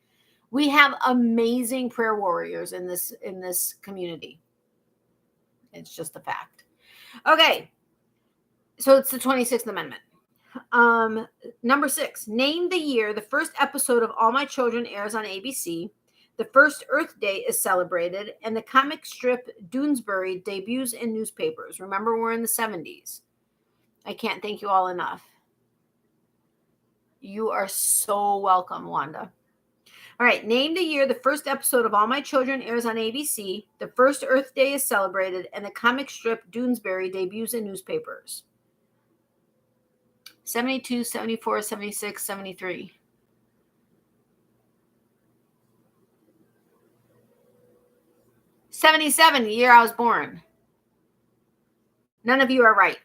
We have amazing prayer warriors in this community. It's just a fact. Okay. So it's the 26th Amendment. Number 6, name the year the first episode of All My Children airs on ABC. The first Earth Day is celebrated, and the comic strip Doonesbury debuts in newspapers. Remember, we're in the 70s. I can't thank you all enough. You are so welcome, Wanda. All right, name the year the first episode of All My Children airs on ABC. The first Earth Day is celebrated, and the comic strip Doonesbury debuts in newspapers. 72, 74, 76, 73. 77, the year I was born. None of you are right.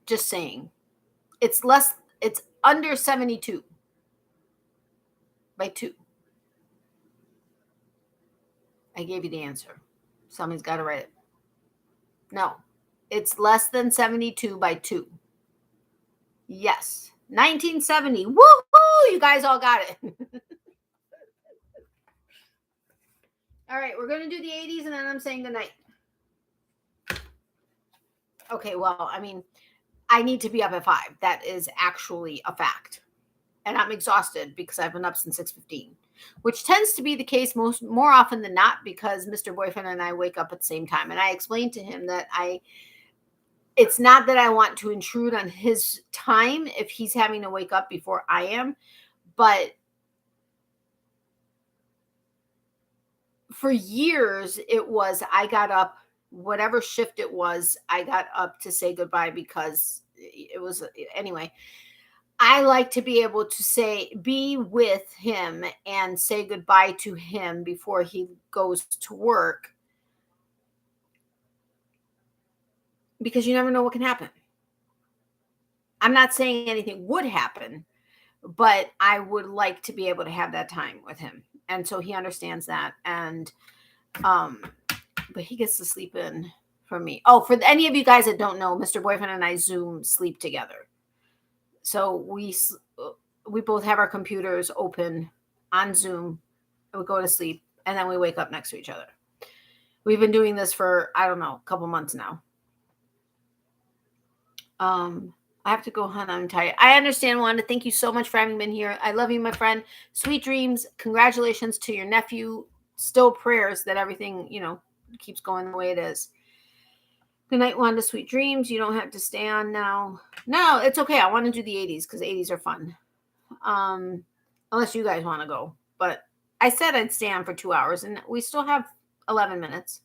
Just saying. It's under 72 by 2. I gave you the answer. Somebody's got to write it. No, it's less than 72 by 2. Yes, 1970. Woohoo! You guys all got it. All right, we're going to do the 80s and then I'm saying goodnight. Okay, well, I mean, I need to be up at 5. That is actually a fact. And I'm exhausted because I've been up since 6:15, which tends to be the case more often than not because Mr. Boyfriend and I wake up at the same time. And I explained to him that it's not that I want to intrude on his time if he's having to wake up before I am, but for years it was I got up, whatever shift it was, I got up to say goodbye because it was, anyway, I like to be able to be with him and say goodbye to him before he goes to work. Because you never know what can happen. I'm not saying anything would happen, but I would like to be able to have that time with him. And so he understands that. And, but he gets to sleep in from me. Oh, for any of you guys that don't know, Mr. Boyfriend and I Zoom sleep together. So we both have our computers open on Zoom. And we go to sleep and then we wake up next to each other. We've been doing this for, I don't know, a couple months now. I have to go, hon. I'm tired. I understand, Wanda. Thank you so much for having been here. I love you, my friend. Sweet dreams. Congratulations to your nephew. Still prayers that everything, keeps going the way it is. Good night, Wanda. Sweet dreams. You don't have to stay on now. No, it's okay. I want to do the 80s because 80s are fun. Unless you guys want to go. But I said I'd stay on for 2 hours, and we still have 11 minutes.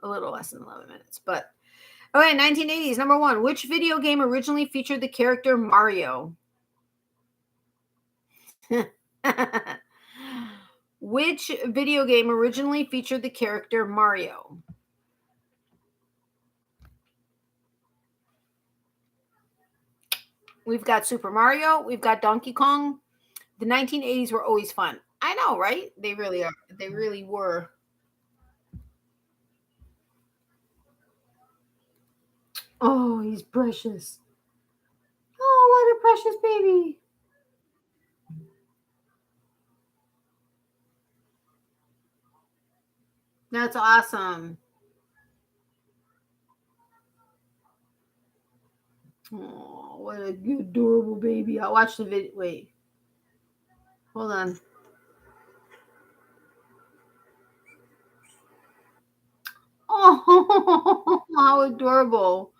A little less than 11 minutes. But, okay, 1980s. Number 1. Which video game originally featured the character Mario? Which video game originally featured the character Mario? We've got Super Mario. We've got Donkey Kong. The 1980s were always fun. I know, right? They really are. They really were. Oh, he's precious. Oh, what a precious baby. That's awesome. Oh, what a good, adorable baby. I'll watch the video. Wait. Hold on. Oh, how adorable.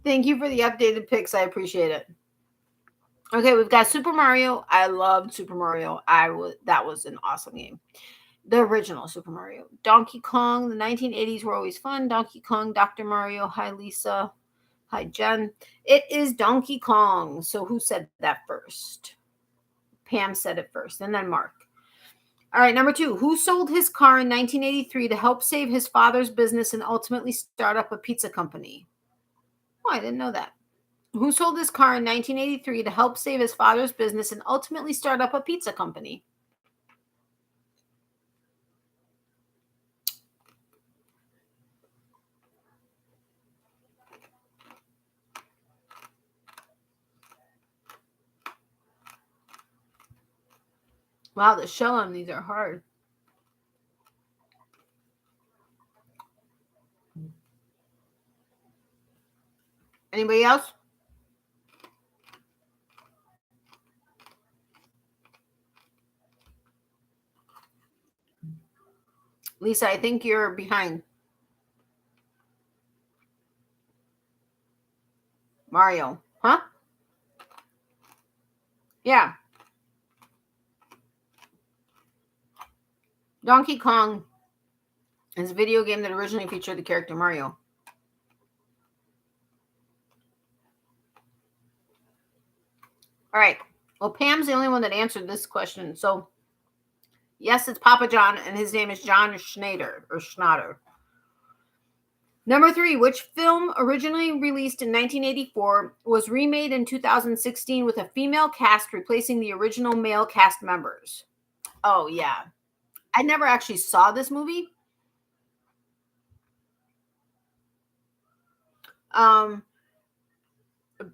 Thank you for the updated pics. I appreciate it. Okay, we've got Super Mario. I loved Super Mario. That was an awesome game. The original Super Mario. Donkey Kong. The 1980s were always fun. Donkey Kong, Dr. Mario. Hi, Lisa. Hi, Jen. It is Donkey Kong. So who said that first? Pam said it first, and then Mark. All right, number 2. Who sold his car in 1983 to help save his father's business and ultimately start up a pizza company? Oh, I didn't know that. Who sold his car in 1983 to help save his father's business and ultimately start up a pizza company? Wow, the shell on these are hard. Anybody else? Lisa, I think you're behind. Mario. Huh? Yeah. Donkey Kong is a video game that originally featured the character Mario. All right. Well, Pam's the only one that answered this question. So, yes, it's Papa John, and his name is John Schneider or Schnatter. Number 3, which film originally released in 1984 was remade in 2016 with a female cast replacing the original male cast members? Oh, yeah. I never actually saw this movie.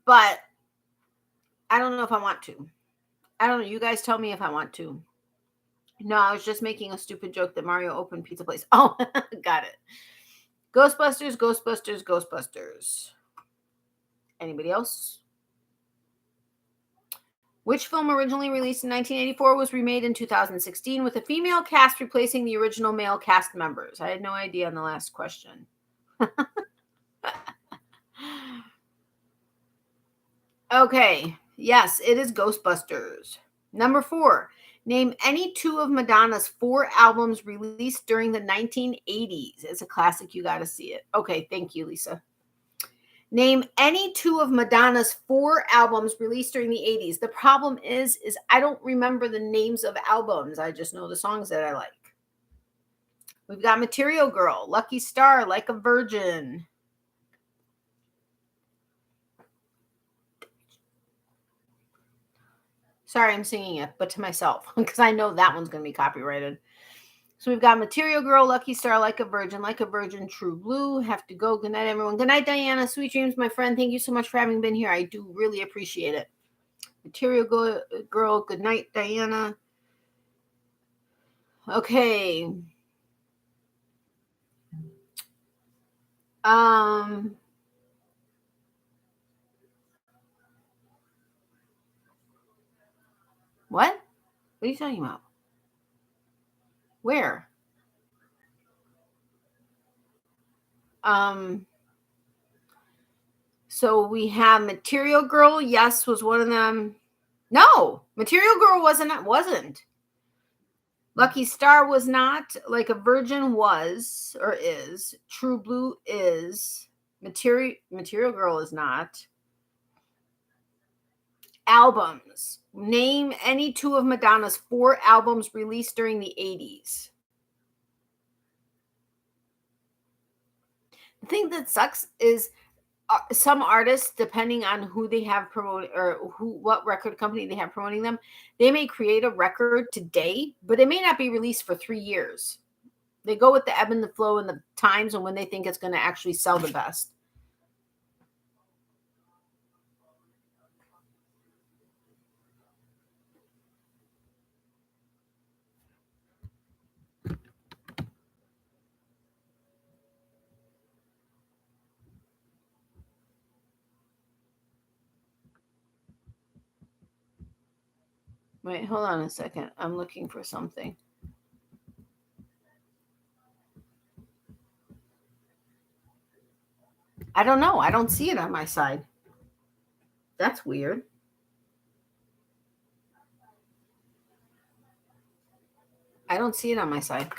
But I don't know if I want to. I don't know. You guys tell me if I want to. No, I was just making a stupid joke that Mario opened pizza place. Oh, got it. Ghostbusters, Ghostbusters, Ghostbusters. Anybody else? Which film originally released in 1984 was remade in 2016 with a female cast replacing the original male cast members? I had no idea on the last question. Okay. Yes, it is Ghostbusters. Number 4. Name any 2 of Madonna's 4 albums released during the 1980s. It's a classic. You got to see it. Okay. Thank you, Lisa. Name any 2 of Madonna's 4 albums released during the 80s. The problem is I don't remember the names of albums. I just know the songs that I like. We've got Material Girl, Lucky Star, Like a Virgin. Sorry, I'm singing it, but to myself, because I know that one's going to be copyrighted. So we've got Material Girl, Lucky Star, Like a Virgin, True Blue, Have to Go. Good night, everyone. Good night, Diana. Sweet dreams, my friend. Thank you so much for having been here. I do really appreciate it. Material Girl, good night, Diana. Okay. What? What are you talking about? Where? So we have Material Girl. Yes, was one of them. No, Material Girl wasn't. Lucky Star was not. Like a Virgin was or is. True Blue is. Material Girl is not. Albums. Name any two of Madonna's 4 albums released during the 80s. The thing that sucks is some artists, depending on who they have promoting or what record company they have promoting them, they may create a record today, but it may not be released for 3 years. They go with the ebb and the flow and the times and when they think it's going to actually sell the best. Wait, hold on a second. I'm looking for something. I don't know. I don't see it on my side. That's weird. I don't see it on my side.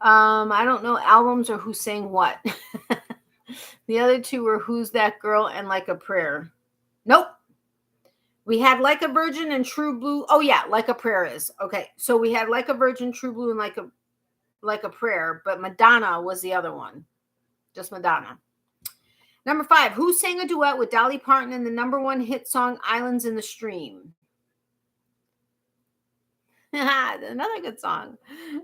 I don't know albums or who sang what. The other 2 were Who's That Girl and Like a Prayer. Nope. We had Like a Virgin and True Blue. Oh yeah, Like a Prayer is. Okay. So we had Like a Virgin, True Blue, and Like a Prayer, but Madonna was the other one. Just Madonna. Number 5, who sang a duet with Dolly Parton in the #1 hit song Islands in the Stream? Another good song.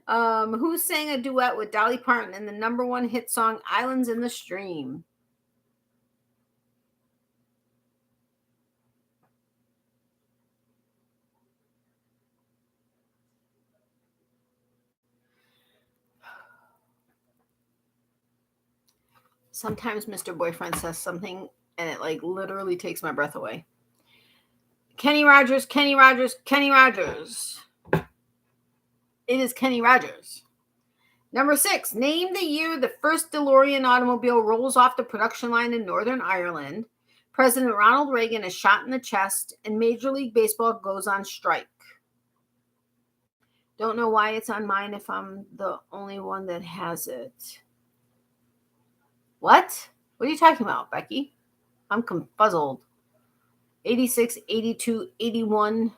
Who sang a duet with Dolly Parton in the #1 hit song Islands in the Stream? Sometimes Mr. Boyfriend says something and it like literally takes my breath away. Kenny Rogers, Kenny Rogers, Kenny Rogers. It is Kenny Rogers. Number 6, name the year the first DeLorean automobile rolls off the production line in Northern Ireland. President Ronald Reagan is shot in the chest and Major League Baseball goes on strike. Don't know why it's on mine if I'm the only one that has it. What? What are you talking about, Becky? I'm confuzzled. 86, 82, 81.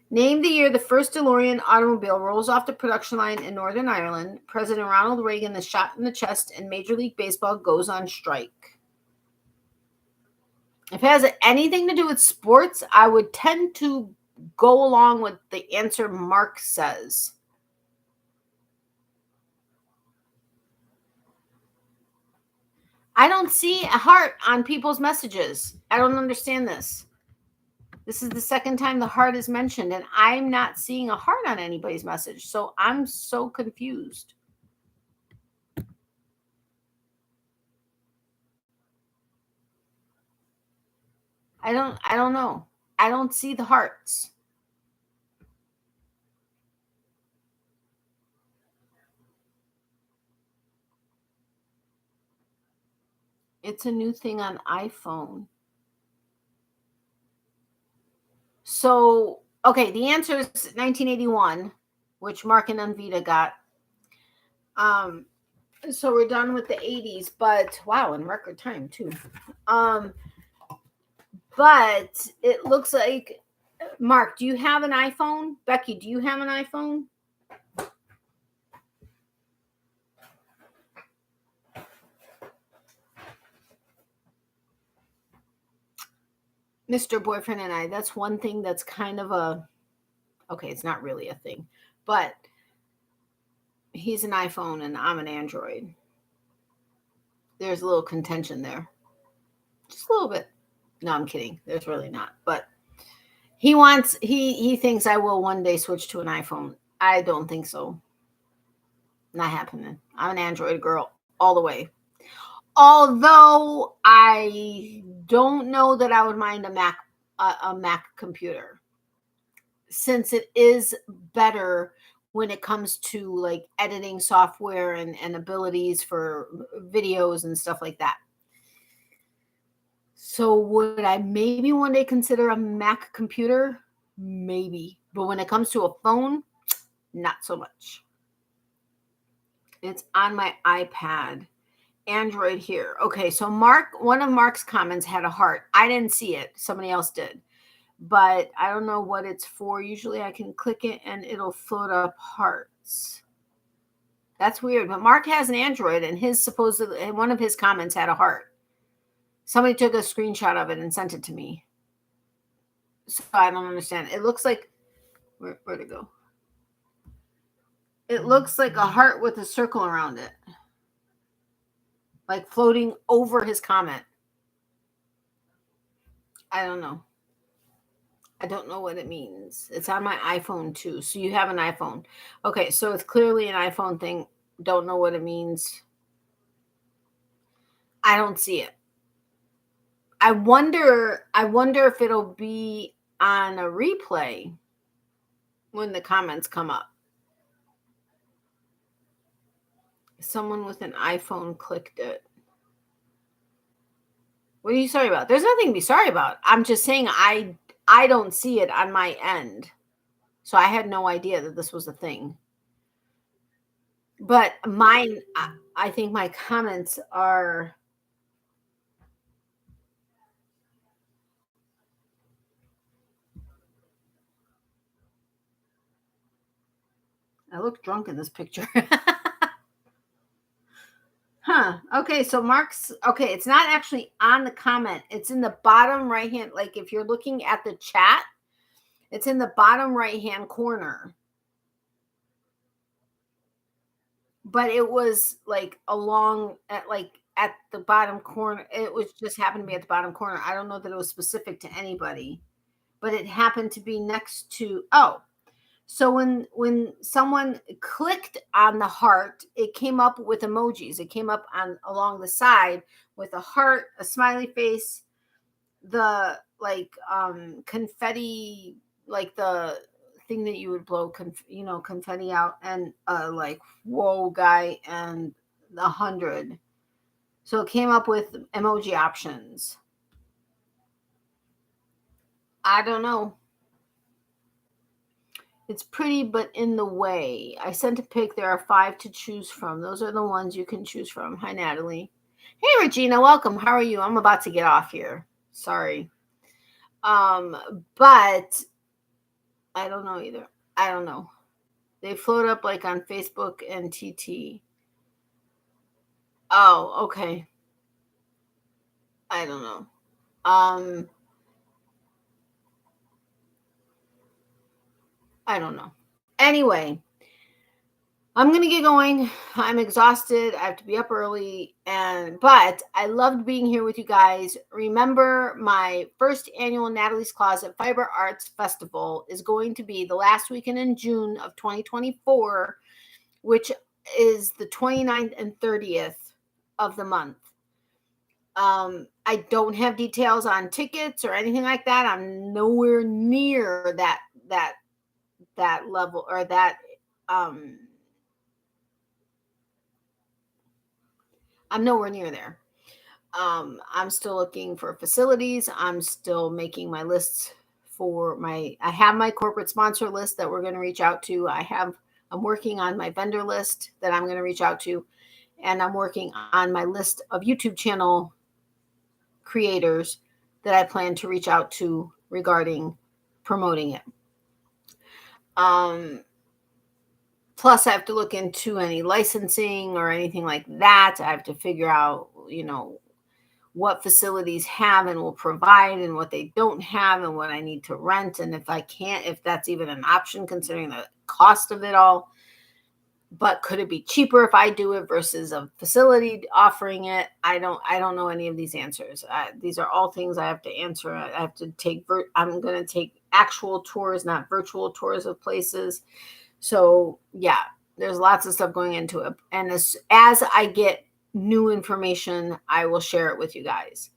Name the year the first DeLorean automobile rolls off the production line in Northern Ireland. President Ronald Reagan is shot in the chest and Major League Baseball goes on strike. If it has anything to do with sports, I would tend to go along with the answer Mark says. I don't see a heart on people's messages. I don't understand this. This is the second time the heart is mentioned, and I'm not seeing a heart on anybody's message. So I'm so confused. I don't know. I don't see the hearts. It's a new thing on iPhone. So, okay, the answer is 1981, which Mark and Unvita got. So we're done with the 80s, but wow, in record time too. But it looks like, Mark, do you have an iPhone? Becky, do you have an iPhone? Mr. Boyfriend and I, that's one thing that's kind of okay, it's not really a thing, but he's an iPhone and I'm an Android. There's a little contention there. Just a little bit. No, I'm kidding. There's really not. But he thinks I will one day switch to an iPhone. I don't think so. Not happening. I'm an Android girl all the way. Although I don't know that I would mind a Mac computer, since it is better when it comes to like editing software and abilities for videos and stuff like that. So would I maybe one day consider a Mac computer? Maybe. But when it comes to a phone, not so much. It's on my iPad. Android here. Okay, so one of Mark's comments had a heart. I didn't see it. Somebody else did. But I don't know what it's for. Usually I can click it and it'll float up hearts. That's weird. But Mark has an Android and one of his comments had a heart. Somebody took a screenshot of it and sent it to me. So I don't understand. It looks like, where'd it go? It looks like a heart with a circle around it. Like floating over his comment. I don't know. I don't know what it means. It's on my iPhone too. So you have an iPhone. Okay, so it's clearly an iPhone thing. Don't know what it means. I don't see it. I wonder if it'll be on a replay when the comments come up. Someone with an iPhone clicked it. What are you sorry about? There's nothing to be sorry about. I'm just saying I don't see it on my end. So I had no idea that this was a thing. But mine, I think my comments are... I look drunk in this picture. Huh. Okay, so okay, it's not actually on the comment. It's in the bottom right hand. Like if you're looking at the chat, it's in the bottom right hand corner. But it was like at the bottom corner. It was just happened to be at the bottom corner. I don't know that it was specific to anybody, but it happened to be next to, so when someone clicked on the heart, it came up with emojis. It came up along the side with a heart, a smiley face, the confetti, like the thing that you would blow confetti out, and like whoa guy, and 100. So it came up with emoji options. I don't know. It's pretty, but in the way. I sent a pic. There are 5 to choose from. Those are the ones you can choose from. Hi, Natalie. Hey, Regina. Welcome. How are you? I'm about to get off here. Sorry. But I don't know either. I don't know. They float up like on Facebook and TT. Oh, okay. I don't know. I don't know. Anyway, I'm going to get going. I'm exhausted. I have to be up early, but I loved being here with you guys. Remember, my first annual Natalie's Closet Fiber Arts Festival is going to be the last weekend in June of 2024, which is the 29th and 30th of the month. I don't have details on tickets or anything like that. I'm nowhere near that level, or that I'm nowhere near there. I'm still looking for facilities. I'm still making my lists I have my corporate sponsor list that we're going to reach out to. I'm working on my vendor list that I'm going to reach out to, and I'm working on my list of YouTube channel creators that I plan to reach out to regarding promoting it. Plus, I have to look into any licensing or anything like that. I have to figure out, what facilities have and will provide and what they don't have and what I need to rent. And if that's even an option considering the cost of it all. But could it be cheaper if I do it versus a facility offering it? I don't know any of these answers. These are all things I have to answer. I have to I'm going to take actual tours, not virtual tours of places. So yeah, there's lots of stuff going into it. And as I get new information, I will share it with you guys.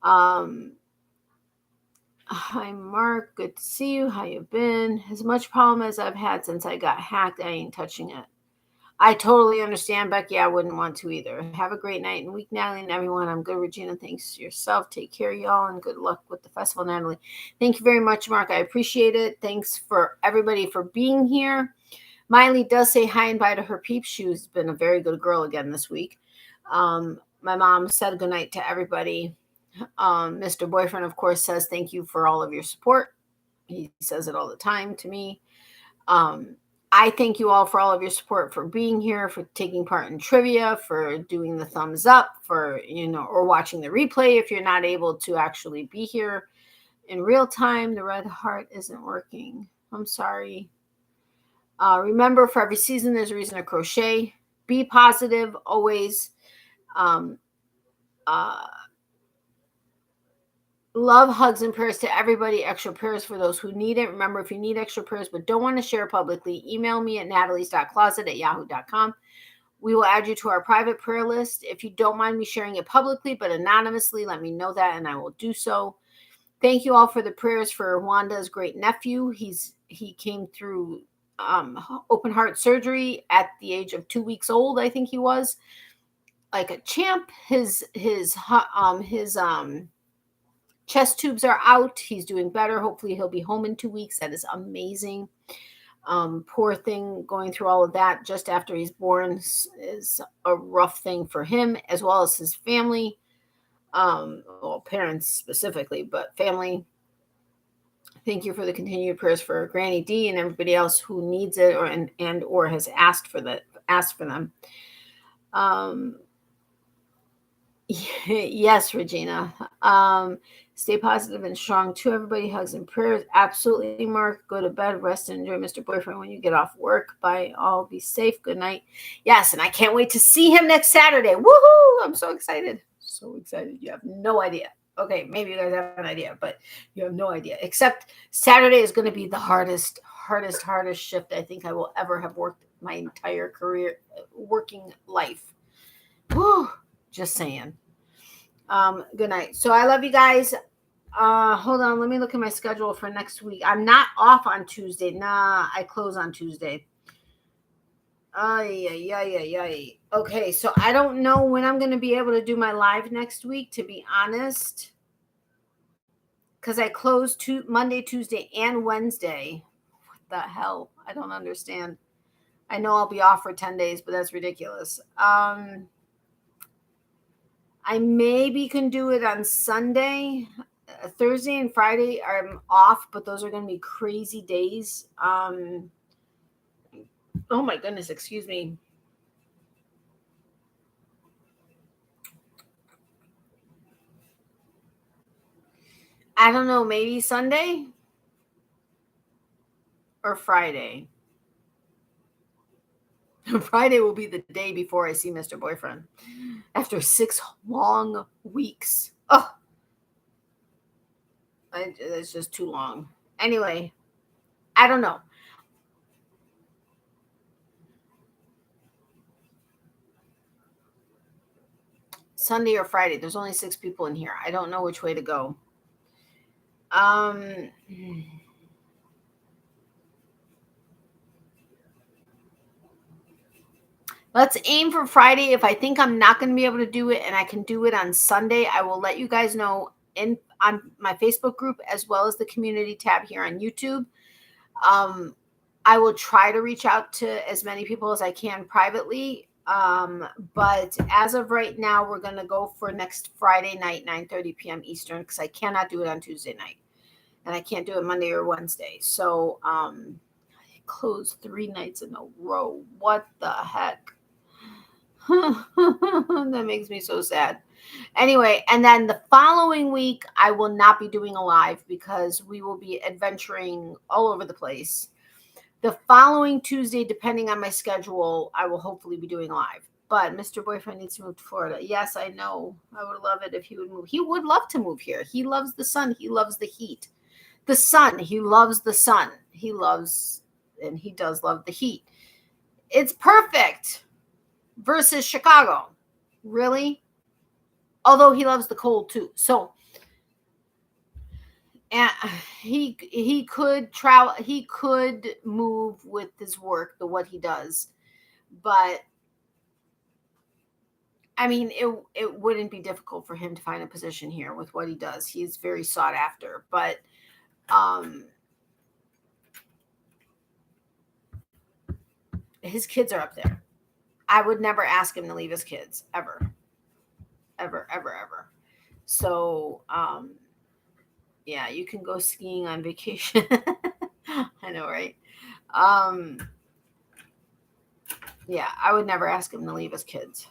Hi, Mark. Good to see you. How you been? As much problem as I've had since I got hacked, I ain't touching it. I totally understand, Becky. I wouldn't want to either. Have a great night and week, Natalie, and everyone. I'm good, Regina. Thanks to yourself. Take care, y'all, and good luck with the festival, Natalie. Thank you very much, Mark. I appreciate it. Thanks for everybody for being here. Miley does say hi and bye to her peeps. She's been a very good girl again this week. My mom said goodnight to everybody. Mr. Boyfriend, of course, says thank you for all of your support. He says it all the time to me. I thank you all for all of your support, for being here, for taking part in trivia, for doing the thumbs up, for, or watching the replay if you're not able to actually be here in real time. The red heart isn't working. I'm sorry. Remember, for every season, there's a reason to crochet. Be positive always. Love, hugs, and prayers to everybody. Extra prayers for those who need it. Remember, if you need extra prayers but don't want to share publicly, email me at natalies.closet@yahoo.com. We will add you to our private prayer list. If you don't mind me sharing it publicly but anonymously, let me know that and I will do so. Thank you all for the prayers for Wanda's great nephew. He came through open heart surgery at the age of 2 weeks old. I think he was like a champ. His chest tubes are out. He's doing better. Hopefully he'll be home in 2 weeks. That is amazing. Poor thing, going through all of that just after he's born is a rough thing for him as well as his family. Well, parents specifically, but family. Thank you for the continued prayers for Granny D and everybody else who needs it or has asked for them. Yes, Regina. Stay positive and strong too, everybody. Hugs and prayers. Absolutely, Mark. Go to bed, rest, and enjoy Mr. Boyfriend when you get off work. Bye all. Be safe. Good night. Yes, and I can't wait to see him next Saturday. Woohoo! I'm so excited. So excited. You have no idea. Okay, maybe you guys have an idea, but you have no idea. Except Saturday is going to be the hardest shift I think I will ever have worked my entire career, working life. Whew, just saying. Good night. So I love you guys. Hold on. Let me look at my schedule for next week. I'm not off on Tuesday. Nah, I close on Tuesday. Okay, so I don't know when I'm going to be able to do my live next week, to be honest. Because I close Monday, Tuesday, and Wednesday. What the hell? I don't understand. I know I'll be off for 10 days, but that's ridiculous. I maybe can do it on Sunday. Thursday and Friday I'm off, but those are going to be crazy days. Oh my goodness, excuse me. I don't know, maybe Sunday or Friday. Friday will be the day before I see Mr. Boyfriend after 6 long weeks. Oh, it's just too long. Anyway, I don't know. Sunday or Friday. There's only 6 people in here. I don't know which way to go. Let's aim for Friday. If I think I'm not going to be able to do it and I can do it on Sunday, I will let you guys know on my Facebook group as well as the community tab here on YouTube. I will try to reach out to as many people as I can privately. But as of right now, we're going to go for next Friday night, 9:30 p.m. Eastern, because I cannot do it on Tuesday night. And I can't do it Monday or Wednesday. So I closed 3 nights in a row. What the heck? That makes me so sad. Anyway, and then the following week, I will not be doing a live because we will be adventuring all over the place. The following Tuesday, depending on my schedule, I will hopefully be doing live. But Mr. Boyfriend needs to move to Florida. Yes, I know. I would love it if he would move. He would love to move here. He loves the sun. He loves the heat. The sun. He loves the sun. He loves, and he does love the heat. It's perfect. Versus Chicago. Really? Although he loves the cold too. So and he could travel, he could move with his work, what he does. But I mean, it wouldn't be difficult for him to find a position here with what he does. He's very sought after, but his kids are up there. I would never ask him to leave his kids ever. So, yeah, you can go skiing on vacation. I know, right? Yeah, I would never ask him to leave his kids.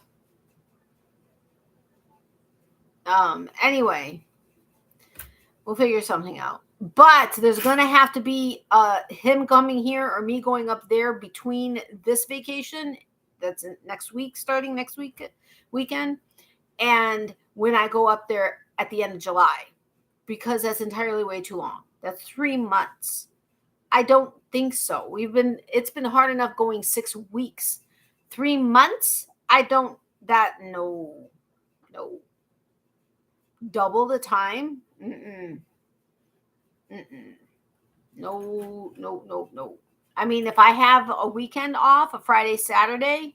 Anyway, we'll figure something out. But there's going to have to be him coming here or me going up there between this vacation, that's next week, starting next weekend, and when I go up there at the end of July, because that's entirely way too long. That's 3 months. I don't think so. It's been hard enough going 6 weeks. 3 months? No. Double the time? No. I mean, if I have a weekend off, a Friday, Saturday,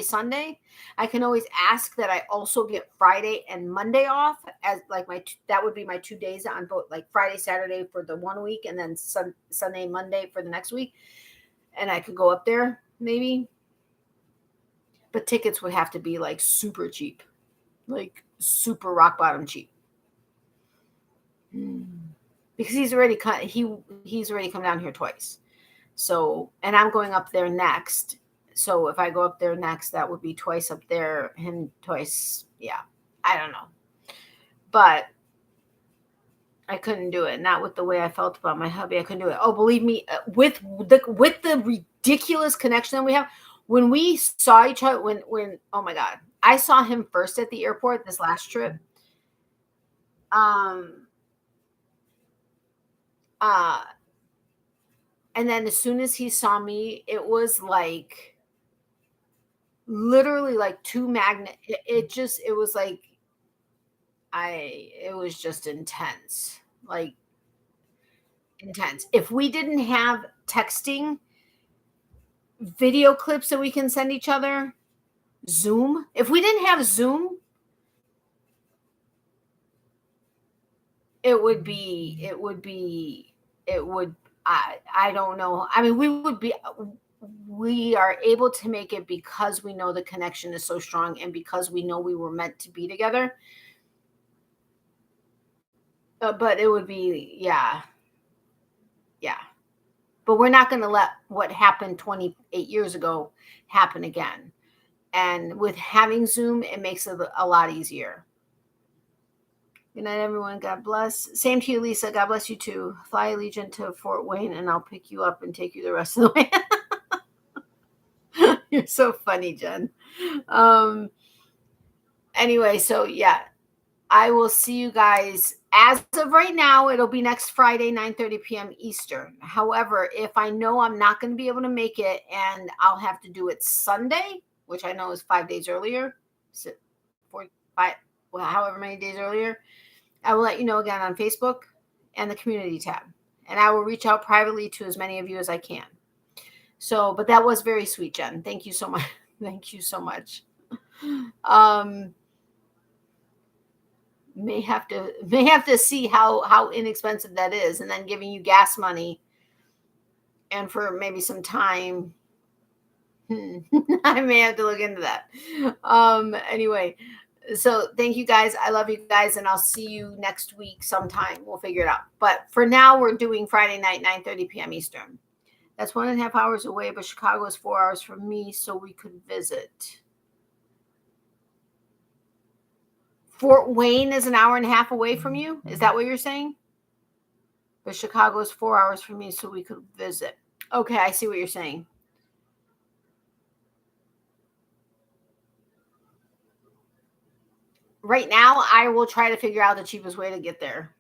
Sunday, I can always ask that I also get Friday and Monday off as like that would be my 2 days on both, like Friday, Saturday for the 1 week and then Sunday, Monday for the next week. And I could go up there maybe. But tickets would have to be like super cheap, like super rock bottom cheap. Because he's already come down here twice. So, and I'm going up there next. So if I go up there next, that would be twice up there, him twice. Yeah, I don't know. But I couldn't do it. Not with the way I felt about my hubby. I couldn't do it. Oh, believe me, with the ridiculous connection that we have. When we saw each other, when oh my God, I saw him first at the airport this last trip. And then as soon as he saw me, it was like literally like two magnet. It was like it was just intense, like intense. If we didn't have texting, video clips that we can send each other, Zoom. If we didn't have Zoom, I don't know. I mean, we are able to make it because we know the connection is so strong and because we know we were meant to be together. But it would be, yeah. But we're not going to let what happened 28 years ago happen again. And with having Zoom, it makes it a lot easier. Good night, everyone. God bless. Same to you, Lisa. God bless you too. Fly Allegiant to Fort Wayne, and I'll pick you up and take you the rest of the way. You're so funny, Jen. Anyway, so yeah, I will see you guys. As of right now, it'll be next Friday, 9:30 p.m. Eastern. However, if I know I'm not going to be able to make it and I'll have to do it Sunday, which I know is 5 days earlier, however many days earlier, I will let you know again on Facebook and the community tab. And I will reach out privately to as many of you as I can. So, but that was very sweet, Jen. Thank you so much. Thank you so much. May have to see how inexpensive that is, and then giving you gas money and for maybe some time. I may have to look into that. Anyway, so thank you guys. I love you guys, and I'll see you next week sometime. We'll figure it out. But for now, we're doing Friday night, 9:30 p.m. Eastern. That's 1.5 hours away, but Chicago is 4 hours from me, so we could visit. Fort Wayne is 1.5 hours away from you? Is that what you're saying? But Chicago is 4 hours from me, so we could visit. Okay, I see what you're saying. Right now, I will try to figure out the cheapest way to get there.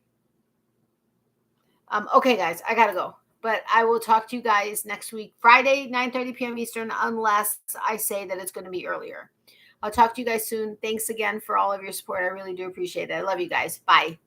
Okay, guys, I got to go. But I will talk to you guys next week, Friday, 9:30 p.m. Eastern, unless I say that it's going to be earlier. I'll talk to you guys soon. Thanks again for all of your support. I really do appreciate it. I love you guys. Bye.